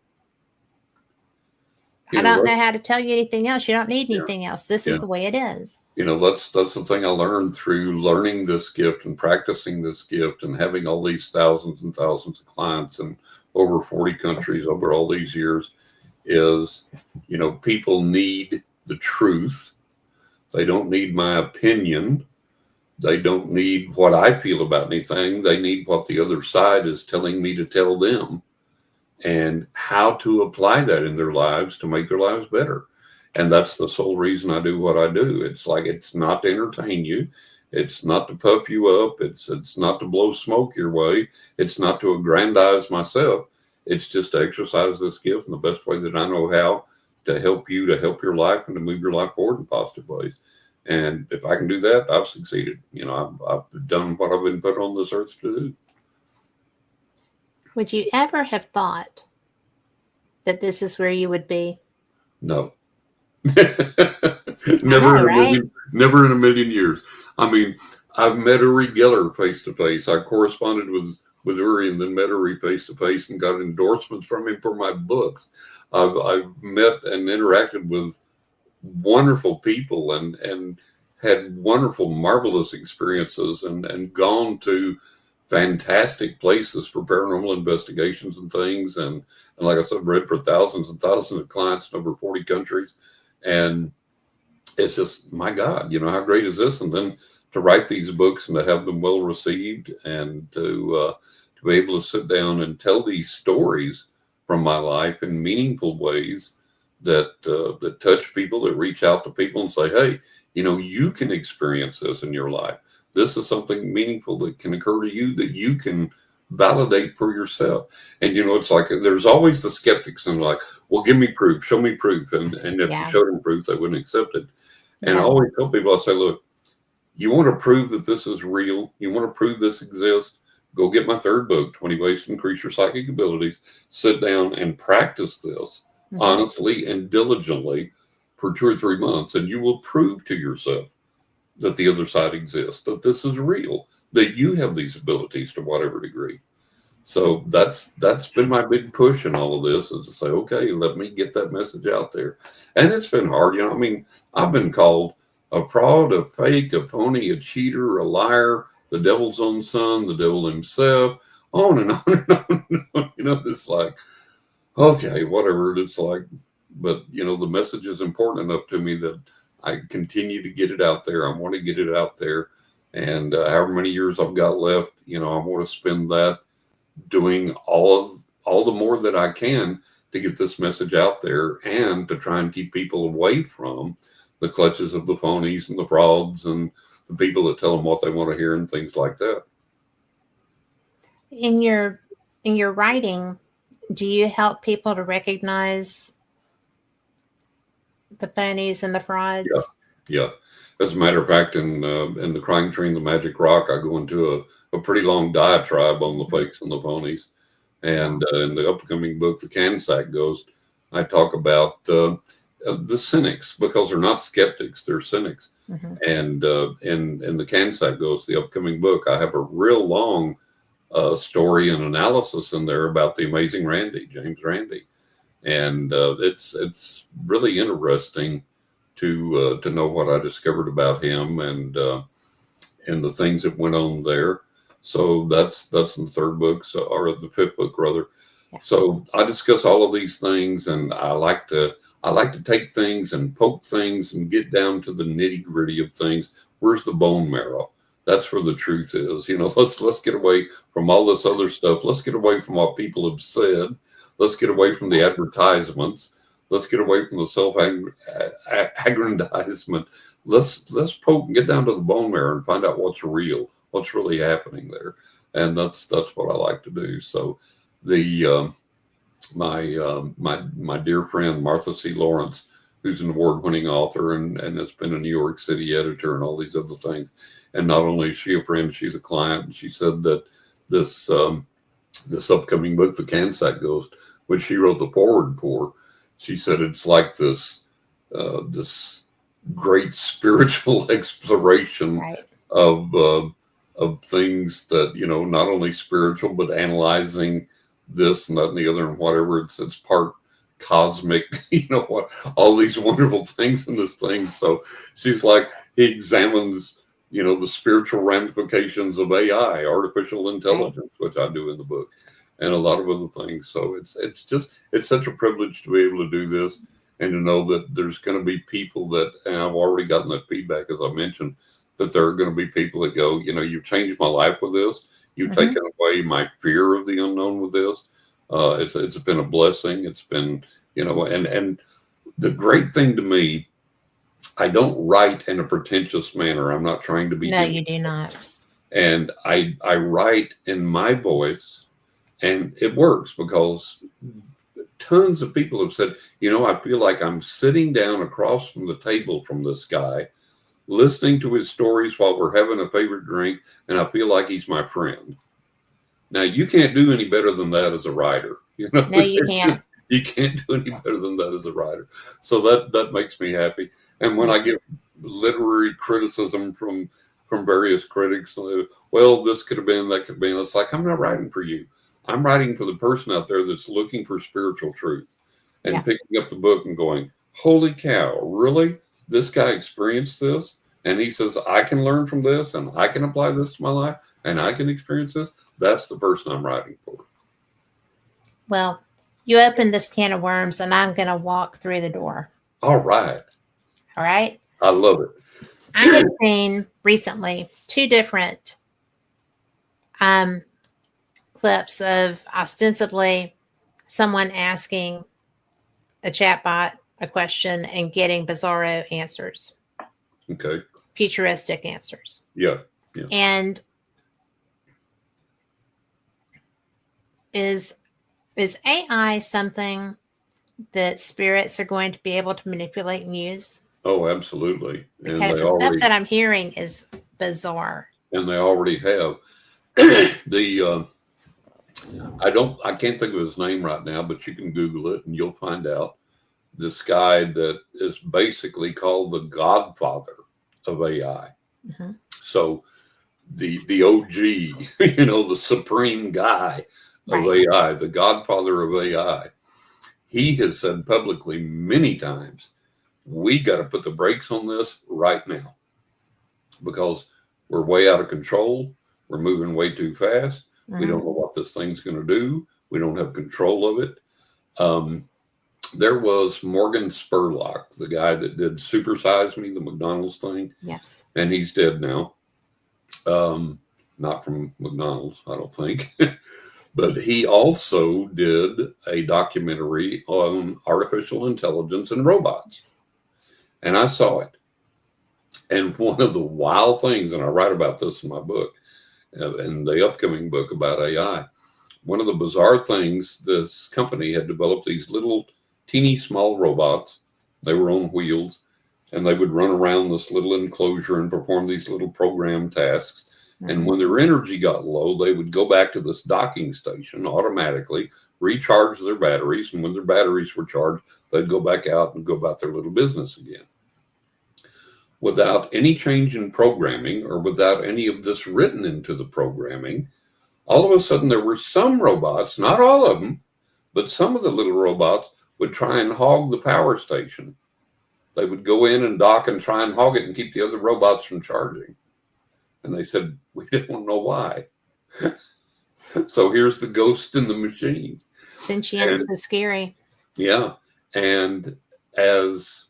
S2: I
S1: don't know how to tell you anything else. You don't need anything else. This is the way it is.
S2: That's the thing I learned through learning this gift and practicing this gift and having all these thousands and thousands of clients in over 40 countries over all these years is, people need the truth. They don't need my opinion. They don't need what I feel about anything. They need what the other side is telling me to tell them, and how to apply that in their lives to make their lives better. And that's the sole reason I do what I do. It's like, it's not to entertain you. It's not to puff you up. It's not to blow smoke your way. It's not to aggrandize myself. It's just to exercise this gift in the best way that I know how to help you, to help your life, and to move your life forward in positive ways. And if I can do that, I've succeeded. I've done what I've been put on this earth to do.
S1: Would you ever have thought that this is where you would be?
S2: No. Never in a million years. I mean, I've met Uri Geller face to face. I corresponded with Uri and then met Uri face to face and got endorsements from him for my books. I've met and interacted with wonderful people and had wonderful, marvelous experiences and gone to fantastic places for paranormal investigations and things. And like I said, read for thousands and thousands of clients in over 40 countries. And it's just, my God, how great is this? And then to write these books and to have them well received, and to be able to sit down and tell these stories from my life in meaningful ways that touch people, that reach out to people and say, hey, you can experience this in your life. This is something meaningful that can occur to you, that you can validate for yourself. And it's like there's always the skeptics, and like, well, give me proof, show me proof. And if you
S1: Yeah.
S2: showed them proof, they wouldn't accept it. And I
S1: No.
S2: always tell people, I say, look, you want to prove that this is real, you want to prove this exists, go get my third book, 20 Ways to Increase Your Psychic Abilities. Sit down and practice this honestly and diligently for 2 or 3 months, and you will prove to yourself that the other side exists, that this is real, that you have these abilities to whatever degree. So that's been my big push in all of this, is to say, okay, let me get that message out there. And it's been hard. I mean, I've been called a fraud, a fake, a phony, a cheater, a liar, the devil's own son, the devil himself, on and on and on and on. It's like, okay, whatever it is like. But, the message is important enough to me that I continue to get it out there. I want to get it out there. And however many years I've got left, I want to spend that doing all the more that I can to get this message out there, and to try and keep people away from the clutches of the phonies and the frauds and the people that tell them what they want to hear and things like that.
S1: In your writing, do you help people to recognize the phonies and the frauds?
S2: Yeah. As a matter of fact, in the Crime Train, the Magic Rock, I go into a pretty long diatribe on the fakes and the phonies. And in the upcoming book, The Cansack Ghost, I talk about the cynics, because they're not skeptics, they're cynics. And in The Cansack Ghost, the upcoming book, I have a real long story and analysis in there about the amazing James Randi. And it's really interesting to know what I discovered about him, and the things that went on there. So that's in the third book, or the fifth book rather.
S1: Yeah.
S2: So I discuss all of these things, and I like to take things and poke things and get down to the nitty gritty of things. Where's the bone marrow? That's where the truth is. Let's get away from all this other stuff. Let's get away from what people have said. Let's get away from the advertisements. Let's get away from the self-aggrandizement. Let's poke and get down to the bone marrow and find out what's real, what's really happening there. And that's what I like to do. So my dear friend Martha C. Lawrence, who's an award-winning author and has been a New York City editor and all these other things. And not only is she a friend, she's a client. And she said that this upcoming book, The Cansack Ghost, which she wrote the foreword for, she said it's like this great spiritual exploration of things that, not only spiritual, but analyzing this and that and the other and whatever. It's part cosmic, what, all these wonderful things in this thing. So she's like, he examines, the spiritual ramifications of AI, artificial intelligence, which I do in the book, and a lot of other things. So it's such a privilege to be able to do this, and to know that there's going to be people that, and I've already gotten that feedback, as I mentioned, that there are going to be people that go, you've changed my life with this. You've taken away my fear of the unknown with this. It's been a blessing. It's been, and the great thing to me, I don't write in a pretentious manner. I'm not trying to be.
S1: No, you do not.
S2: And I write in my voice, and it works, because tons of people have said, I feel like I'm sitting down across from the table from this guy, listening to his stories while we're having a favorite drink, and I feel like he's my friend. Now, you can't do any better than that as a writer.
S1: No, you can't.
S2: You can't do any better than that as a writer. So that makes me happy. And when I get literary criticism from various critics, well, this could have been, that could have been, it's like, I'm not writing for you. I'm writing for the person out there that's looking for spiritual truth, and picking up the book and going, holy cow, really? This guy experienced this, and he says, I can learn from this and I can apply this to my life and I can experience this, that's the person I'm writing for.
S1: Well, you opened this can of worms and I'm going to walk through the door.
S2: All right.
S1: All right.
S2: I love it.
S1: I have seen recently 2 different clips of ostensibly someone asking a chatbot a question and getting bizarro answers.
S2: Okay.
S1: Futuristic answers.
S2: Yeah.
S1: And is AI something that spirits are going to be able to manipulate and use?
S2: Oh, absolutely.
S1: Because the stuff that I'm hearing is bizarre.
S2: And they already have. I can't think of his name right now, but you can Google it and you'll find out. This guy that is basically called the godfather of AI.
S1: Mm-hmm.
S2: So the OG, the supreme guy of AI, the godfather of AI, he has said publicly many times, we got to put the brakes on this right now because we're way out of control. We're moving way too fast. Mm-hmm. We don't know what this thing's going to do. We don't have control of it. There was Morgan Spurlock, the guy that did Super Size Me, the McDonald's thing.
S1: Yes.
S2: And he's dead now. Not from McDonald's, I don't think. But he also did a documentary on artificial intelligence and robots. And I saw it. And one of the wild things, and I write about this in my book, in the upcoming book about AI, one of the bizarre things, this company had developed these little teeny small robots. They were on wheels, and they would run around this little enclosure and perform these little program tasks. Mm-hmm. And when their energy got low, they would go back to this docking station automatically, recharge their batteries. And when their batteries were charged, they'd go back out and go about their little business again. Without any change in programming or without any of this written into the programming, all of a sudden there were some robots, not all of them, but some of the little robots would try and hog the power station. They would go in and dock and try and hog it and keep the other robots from charging. And they said, we don't know why. So here's the ghost in the machine.
S1: Sentience is scary.
S2: Yeah. And as,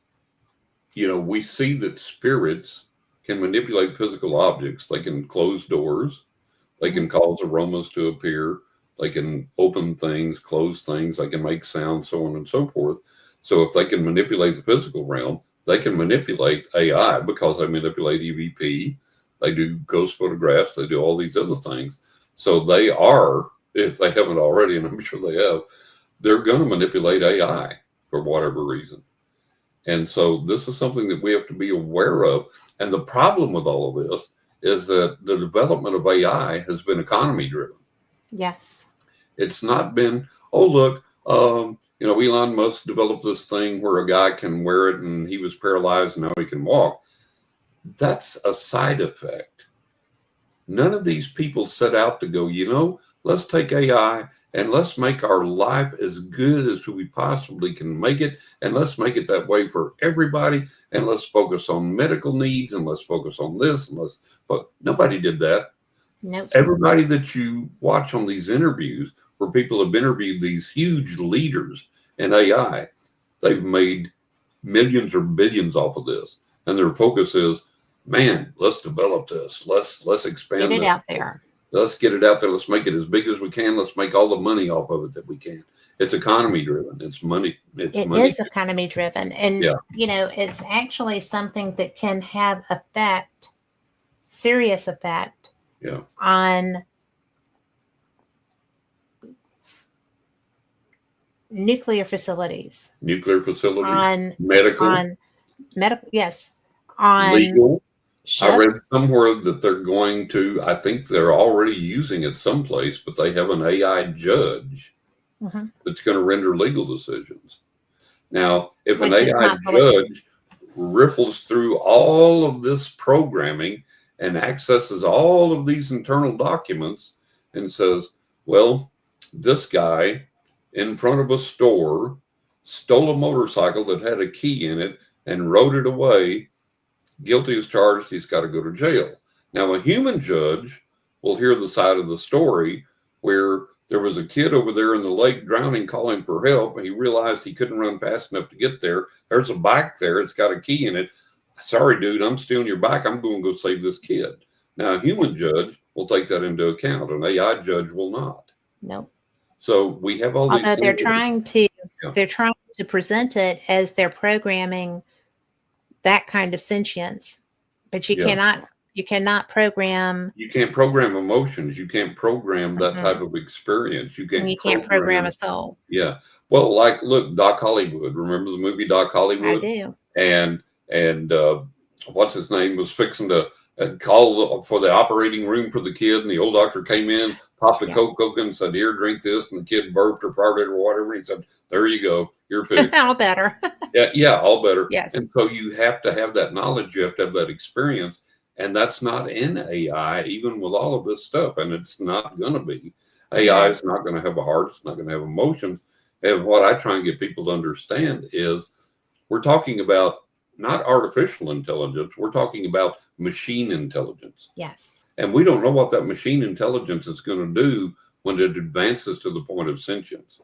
S2: we see that spirits can manipulate physical objects. They can close doors. They can cause aromas to appear. They can open things, close things. They can make sounds, so on and so forth. So if they can manipulate the physical realm, they can manipulate AI because they manipulate EVP. They do ghost photographs. They do all these other things. So they are, if they haven't already, and I'm sure they have, they're going to manipulate AI for whatever reason. And so this is something that we have to be aware of. And the problem with all of this is that the development of AI has been economy driven.
S1: Yes.
S2: It's not been, oh, look, Elon Musk developed this thing where a guy can wear it and he was paralyzed and now he can walk. That's a side effect. None of these people set out to go, let's take AI and let's make our life as good as we possibly can make it. And let's make it that way for everybody. And let's focus on medical needs and let's focus on this. But nobody did that.
S1: Nope.
S2: Everybody that you watch on these interviews where people have interviewed these huge leaders in AI, they've made millions or billions off of this. And their focus is, man, let's develop this. Let's expand
S1: it out there.
S2: Let's get it out there. Let's make it as big as we can. Let's make all the money off of it that we can. It's economy driven. It's money. It is
S1: economy driven. And, it's actually something that can have serious effect on nuclear facilities. On medical, yes. On
S2: legal. Ships. I read somewhere that they're going to, I think they're already using it someplace, but they have an AI judge that's going to render legal decisions. Now, if an AI judge riffles through all of this programming and accesses all of these internal documents and says, well, this guy in front of a store stole a motorcycle that had a key in it and rode it away guilty as charged, he's got to go to jail. Now, a human judge will hear the side of the story where there was a kid over there in the lake drowning, calling for help, and he realized he couldn't run fast enough to get there. There's a bike there. It's got a key in it. Sorry, dude, I'm stealing your bike. I'm going to go save this kid. Now, a human judge will take that into account. An AI judge will not.
S1: Nope.
S2: So we have all these
S1: Although they're
S2: things.
S1: trying to present it as they're programming that kind of sentience, but you cannot program.
S2: You can't program emotions. You can't program that type of experience. You can't
S1: program a soul.
S2: Yeah. Well, like, look, Doc Hollywood. Remember the movie Doc Hollywood?
S1: I do.
S2: And what's his name was fixing to call for the operating room for the kid, and the old doctor came in, popped a Coke open, and said, "Here, drink this," and the kid burped or farted or whatever. And he said, "There you go, you're fixed."
S1: All better.
S2: Yeah, all better.
S1: Yes.
S2: And so you have to have that knowledge. You have to have that experience. And that's not in AI, even with all of this stuff. And it's not going to be. AI is not going to have a heart. It's not going to have emotions. And what I try and get people to understand is we're talking about not artificial intelligence. We're talking about machine intelligence.
S1: Yes.
S2: And we don't know what that machine intelligence is going to do when it advances to the point of sentience.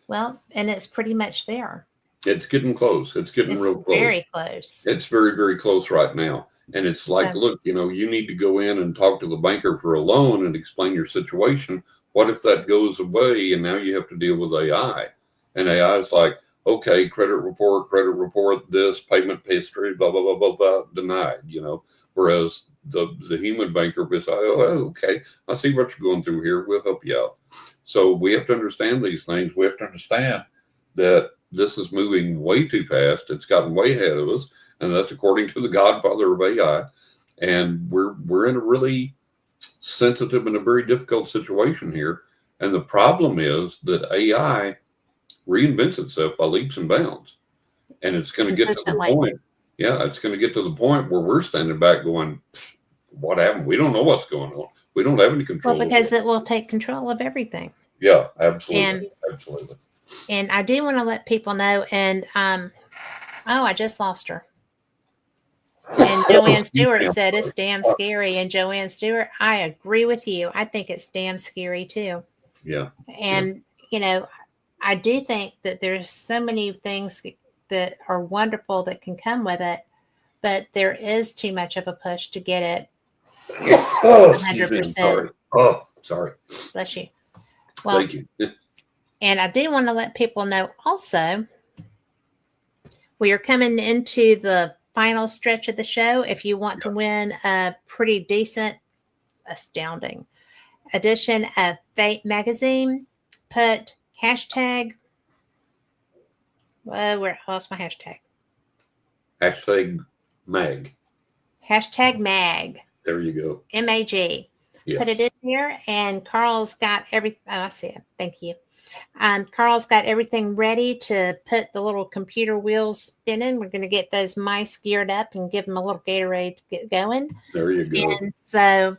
S1: Well, and it's pretty much there.
S2: It's getting close. It's getting real close.
S1: Very close.
S2: It's very, very close right now. And it's like, look, you need to go in and talk to the banker for a loan and explain your situation. What if that goes away and now you have to deal with AI? And AI is like, okay, credit report, this, payment history, blah, blah, blah, blah, blah, denied, Whereas the human banker is like, oh, okay, I see what you're going through here. We'll help you out. So we have to understand these things. We have to understand that this is moving way too fast. It's gotten way ahead of us. And that's according to the godfather of AI. And we're in a really sensitive and a very difficult situation here. And the problem is that AI reinvents itself by leaps and bounds. And it's going to get to the point. Yeah, it's going to get to the point where we're standing back going, what happened? We don't know what's going on. We don't have any control.
S1: Well, because it will take control of everything.
S2: Yeah, absolutely. Absolutely.
S1: And I do want to let people know, and I just lost her. And Joanne Stewart said it's damn scary. And Joanne Stewart, I agree with you. I think it's damn scary too.
S2: Yeah.
S1: And, I do think that there's so many things that are wonderful that can come with it, but there is too much of a push to get it 100%.
S2: Sorry. Oh, sorry.
S1: Bless you. Well,
S2: thank you.
S1: And I do want to let people know also, we are coming into the final stretch of the show. If you want to win a pretty decent, astounding edition of Fate magazine, put hashtag. Where I lost my hashtag.
S2: Hashtag mag.
S1: Hashtag mag.
S2: There you go.
S1: MAG. Yes. Put it in there, and Carl's got everything. Oh, I see it. Thank you. Carl's got everything ready to put the little computer wheels spinning. We're going to get those mice geared up and give them a little Gatorade to get going.
S2: There you go.
S1: And so,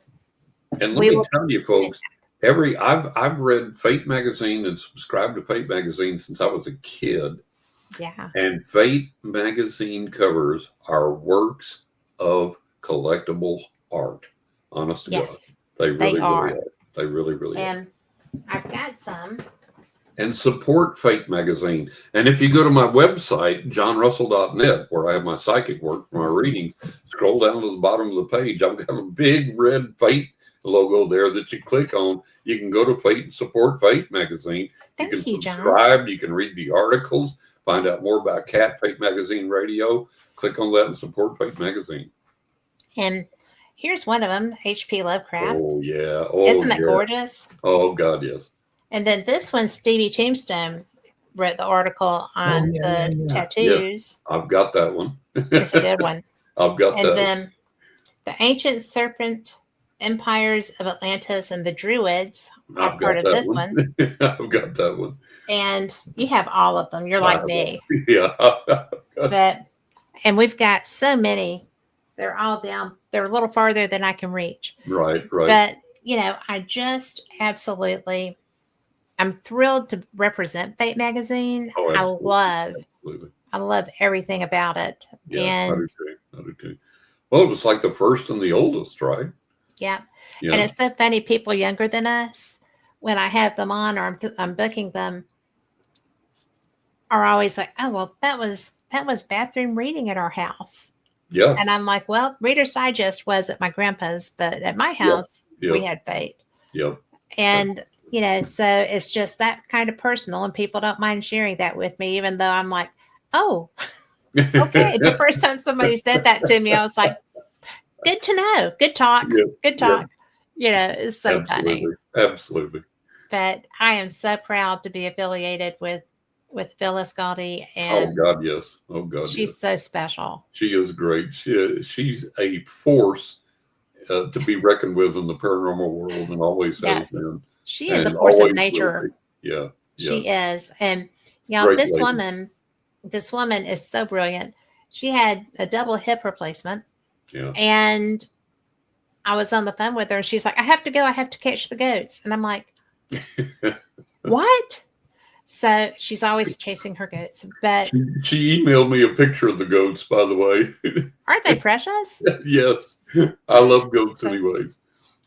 S2: and let me tell you, folks, I've read Fate magazine and subscribed to Fate magazine since I was a kid.
S1: Yeah.
S2: And Fate magazine covers are works of collectible art. Honest to God, they really are. They really, really are.
S1: And I've got some.
S2: And support Fate magazine. And if you go to my website, johnrussell.net, where I have my psychic work for my readings, scroll down to the bottom of the page. I've got a big red Fate logo there that you click on. You can go to Fate and support Fate magazine.
S1: Thank you can
S2: subscribe.
S1: John.
S2: You can read the articles, find out more about Kat, Fate magazine radio. Click on that and support Fate magazine.
S1: And here's one of them, H.P. Lovecraft.
S2: Oh, yeah.
S1: Isn't that gorgeous?
S2: Oh, God, yes.
S1: And then this one, Stevie Tombstone wrote the article on the tattoos.
S2: Yeah. I've got that one.
S1: It's a good one.
S2: I've got that.
S1: And then the Ancient Serpent Empires of Atlantis and the Druids are part of this one.
S2: I've got that one.
S1: And you have all of them. You're like me.
S2: Yeah.
S1: And we've got so many. They're all down. They're a little farther than I can reach.
S2: Right.
S1: But, I just absolutely... I'm thrilled to represent Fate magazine.
S2: Oh,
S1: I love everything about it.
S2: Yeah,
S1: and
S2: I do too. Well, it was like the first and the oldest, right?
S1: Yeah.
S2: Yeah.
S1: And it's so funny, people younger than us, when I have them on or I'm booking them, are always like, oh, well, that was bathroom reading at our house.
S2: Yeah.
S1: And I'm like, well, Reader's Digest was at my grandpa's, but at my house, we had Fate.
S2: Yep.
S1: And, you know, so it's just that kind of personal, and people don't mind sharing that with me, even though I'm like, oh, okay. The first time somebody said that to me, I was like, good to know. Good talk.
S2: Yeah.
S1: Good talk. You know, it's so funny.
S2: Absolutely.
S1: But I am so proud to be affiliated with Phyllis Galdi,
S2: Oh
S1: and
S2: God, yes. Oh God,
S1: she's so special.
S2: She is great. She's a force to be reckoned with in the paranormal world, and always has been.
S1: She is a
S2: And
S1: force of
S2: always will
S1: nature.
S2: be. Yeah.
S1: She is. And you know,
S2: Great
S1: this
S2: lady.
S1: woman is so brilliant. She had a double hip replacement.
S2: Yeah.
S1: And I was on the phone with her, and she's like, I have to go. I have to catch the goats. And I'm like, what? So she's always chasing her goats. But
S2: she emailed me a picture of the goats, by the way.
S1: aren't they precious?
S2: Yes. I love goats anyways.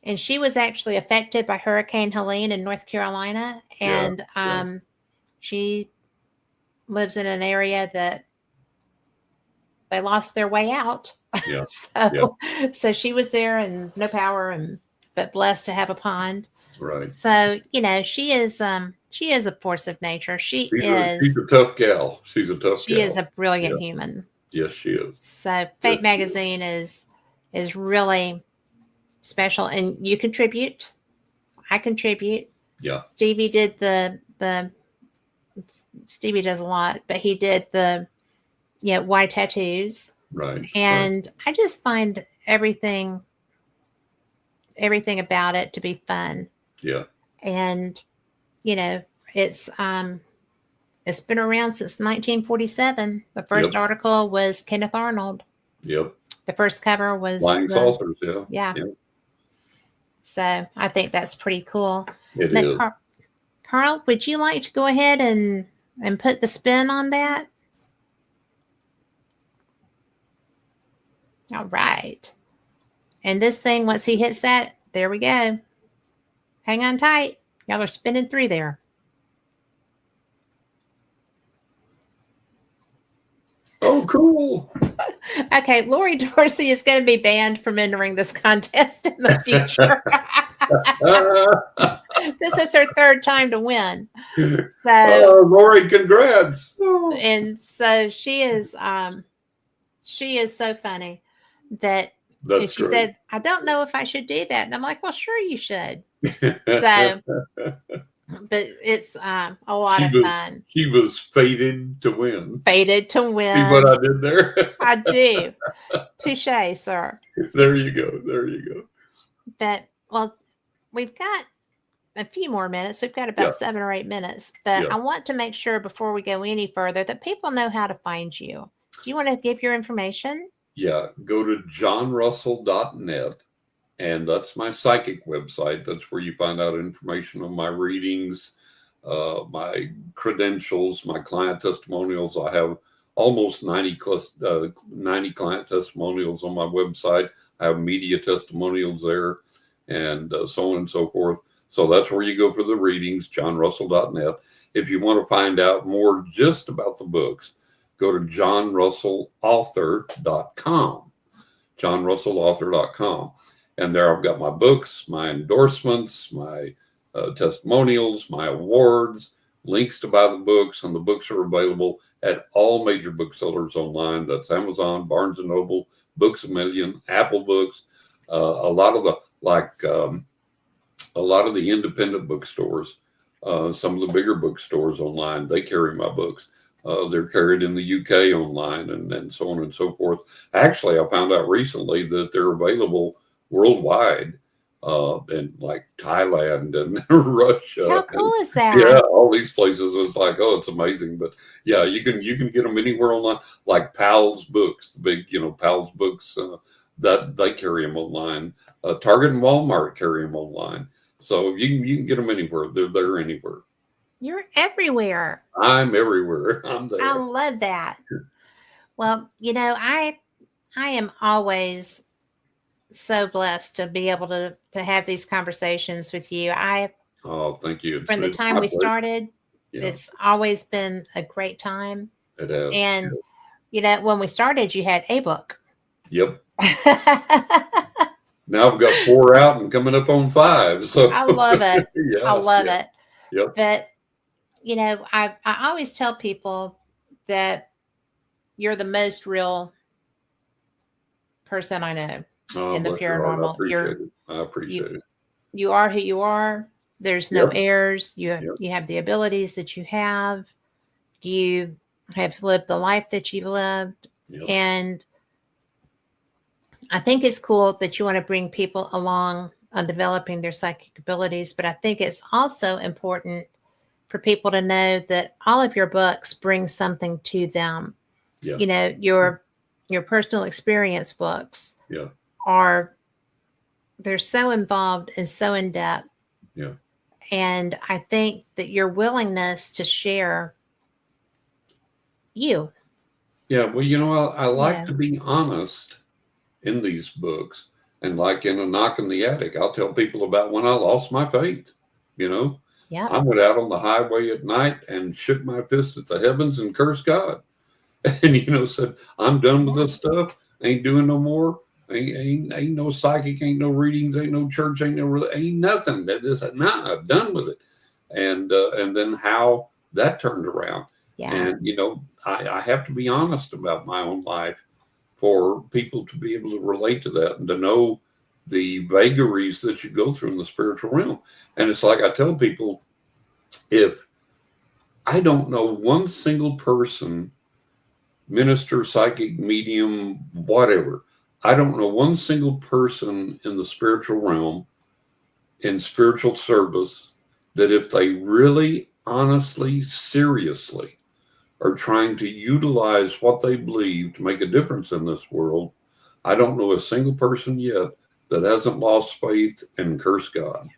S1: And she was actually affected by Hurricane Helene in North Carolina. And she lives in an area that they lost their way out.
S2: Yeah.
S1: So she was there, and no power, but blessed to have a pond.
S2: Right.
S1: So, you know, she is a force of nature. She's
S2: a tough gal. She's a tough gal.
S1: She is a brilliant human.
S2: Yes, she is.
S1: So Fate Magazine is really special, and you contribute. I contribute.
S2: Yeah.
S1: Stevie did Stevie does a lot, but he did the why tattoos.
S2: Right.
S1: And I just find everything about it to be fun.
S2: Yeah.
S1: And you know, it's been around since 1947. The first article was Kenneth Arnold.
S2: Yep.
S1: The first cover was
S2: Flying Saucers.
S1: Yeah. So I think that's pretty cool.
S2: It is.
S1: Carl, would you like to go ahead and put the spin on that? All right. And this thing, once he hits that, there we go. Hang on tight. Y'all are spinning through there.
S2: Oh, cool.
S1: Okay, Lori Dorsey is going to be banned from entering this contest in the future. This is her third time to win. So,
S2: Lori, congrats.
S1: And so she is so funny that she said, I don't know if I should do that. And I'm like, well, sure you should. So, but it's a lot of fun.
S2: She was fated to win.
S1: Fated to win.
S2: See what I did there?
S1: I do. Touché, sir.
S2: There you go. There you go.
S1: But, well, we've got a few more minutes. We've got about 7 or 8 minutes. But I want to make sure before we go any further that people know how to find you. Do you want to give your information?
S2: Yeah. Go to johnrussell.net. And that's my psychic website. That's where you find out information on my readings, my credentials, my client testimonials. I have almost 90 client testimonials on my website. I have media testimonials there, and so on and so forth. So that's where you go for the readings, johnrussell.net. If you want to find out more just about the books, go to johnrussellauthor.com, johnrussellauthor.com. And there I've got my books, my endorsements, my testimonials, my awards, links to buy the books, and the books are available at all major booksellers online. That's Amazon, Barnes & Noble, Books A Million, Apple Books, a lot of the independent bookstores, some of the bigger bookstores online, they carry my books. They're carried in the UK online, and so on and so forth. Actually, I found out recently that they're available worldwide, in like Thailand and Russia.
S1: How cool is that?
S2: Yeah, all these places. It's like, oh, it's amazing. But yeah, you can get them anywhere online, like Pal's Books, the big, Pal's Books, that they carry them online. Target and Walmart carry them online. So you can get them anywhere. They're anywhere.
S1: You're everywhere.
S2: I'm everywhere. I'm there.
S1: I love that. Well, I I am always so blessed to be able to have these conversations with you.
S2: Oh, thank you.
S1: From the
S2: It's
S1: time
S2: my
S1: we
S2: pleasure.
S1: started,
S2: Yeah,
S1: it's always been a great time.
S2: it has.
S1: And when we started, you had a book.
S2: Yep. Now I've got 4 out and coming up on 5. So
S1: I love it. I
S2: yes,
S1: love
S2: yeah,
S1: it.
S2: yep.
S1: But I always tell people that you're the most real person I know
S2: Oh,
S1: in the
S2: bless your heart. I
S1: paranormal.
S2: appreciate it. I
S1: You
S2: appreciate it.
S1: you are who you are. There's no
S2: Yep.
S1: errors.
S2: Yep.
S1: You have the abilities that you have. You have lived the life that you've lived.
S2: Yep.
S1: And I think it's cool that you want to bring people along on developing their psychic abilities, but I think it's also important for people to know that all of your books bring something to them.
S2: Yeah.
S1: Your personal experience books
S2: Yeah.
S1: they're so involved and so in depth.
S2: Yeah.
S1: And I think that your willingness to share you,
S2: Yeah. Well, I
S1: you
S2: like
S1: know,
S2: to be honest in these books. And like in A Knock in the Attic, I'll tell people about when I lost my faith. You know,
S1: yep.
S2: I went out on the highway at night and shook my fist at the heavens and cursed God. And, said, I'm done with
S1: Yeah.
S2: this stuff. Ain't doing no more. Ain't no psychic, ain't no readings, ain't no church, ain't nothing. That is, nah, I'm done with it. And then how that turned around.
S1: Yeah.
S2: And, I have to be honest about my own life for people to be able to relate to that and to know the vagaries that you go through in the spiritual realm. And it's like I tell people, if I don't know one single person, minister, psychic, medium, whatever, I don't know one single person in the spiritual realm, in spiritual service, that if they really, honestly, seriously are trying to utilize what they believe to make a difference in this world, I don't know a single person yet that hasn't lost faith and cursed God.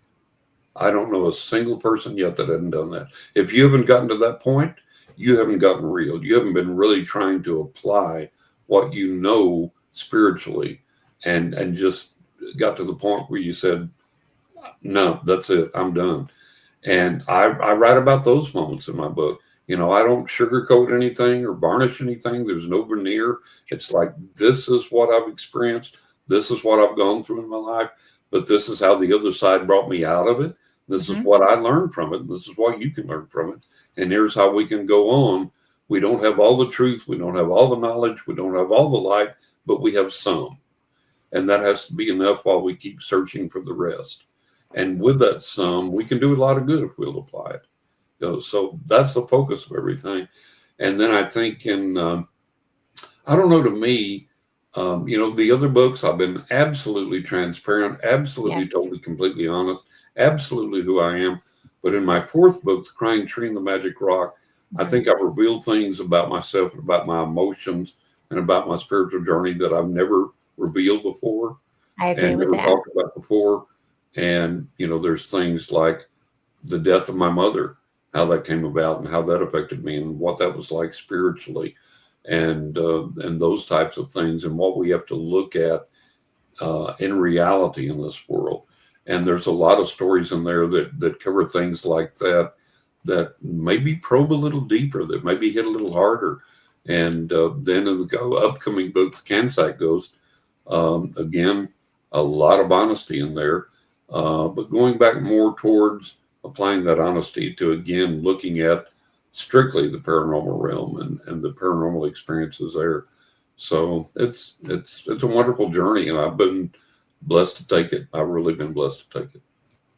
S2: I don't know a single person yet that hasn't done that. If you haven't gotten to that point, you haven't gotten real. You haven't been really trying to apply what you know spiritually and just got to the point where you said, no, that's it. I'm done. And I write about those moments in my book. I don't sugarcoat anything or varnish anything. There's no veneer. It's like, this is what I've experienced. This is what I've gone through in my life. But this is how the other side brought me out of it. This is
S1: Mm-hmm.
S2: what I learned from it. And this is what you can learn from it. And here's how we can go on. We don't have all the truth. We don't have all the knowledge. We don't have all the light, but we have some. And that has to be enough while we keep searching for the rest. And with that some, we can do a lot of good if we'll apply it. So that's the focus of everything. And then I think I don't know, to me, the other books, I've been absolutely transparent, absolutely,
S1: Yes.
S2: totally, completely honest, absolutely who I am. But in my 4th book, The Crying Tree and the Magic Rock, I think I've revealed things about myself, about my emotions, and about my spiritual journey that I've never revealed before
S1: I agree
S2: and
S1: with
S2: never
S1: that.
S2: talked about before. And, there's things like the death of my mother, how that came about and how that affected me and what that was like spiritually and those types of things and what we have to look at in reality in this world. And there's a lot of stories in there that cover things like that maybe probe a little deeper, that maybe hit a little harder. And then in the upcoming book, The Cansite Ghost, again, a lot of honesty in there, but going back more towards applying that honesty to, again, looking at strictly the paranormal realm and the paranormal experiences there. So it's a wonderful journey, and I've been blessed to take it. I've really been blessed to take it.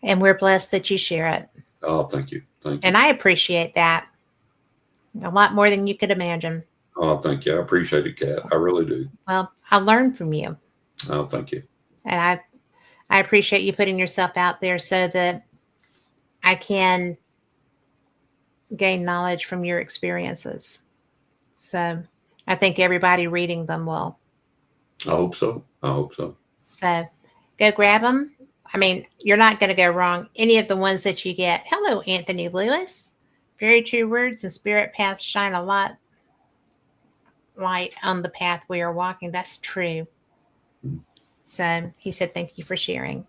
S1: And we're blessed that you share it.
S2: Oh, thank you. Thank you.
S1: And I appreciate that a lot more than you could imagine.
S2: Oh, thank you. I appreciate it, Kat. I really do.
S1: Well, I learned from you.
S2: Oh, thank you.
S1: And I appreciate you putting yourself out there so that I can gain knowledge from your experiences. So I think everybody reading them will.
S2: I hope so. I hope so.
S1: So go grab them. I mean, you're not going to go wrong. Any of the ones that you get. Hello, Anthony Lewis. Very true words and spirit paths shine a lot. light on the path we are walking. That's true. So he said, thank you for sharing.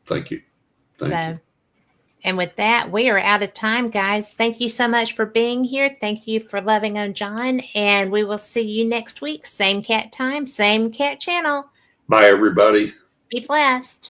S2: Thank you. Thank you.
S1: And with that, we are out of time, guys. Thank you so much for being here. Thank you for loving on John. And we will see you next week. Same cat time, same cat channel.
S2: Bye, everybody.
S1: Be blessed.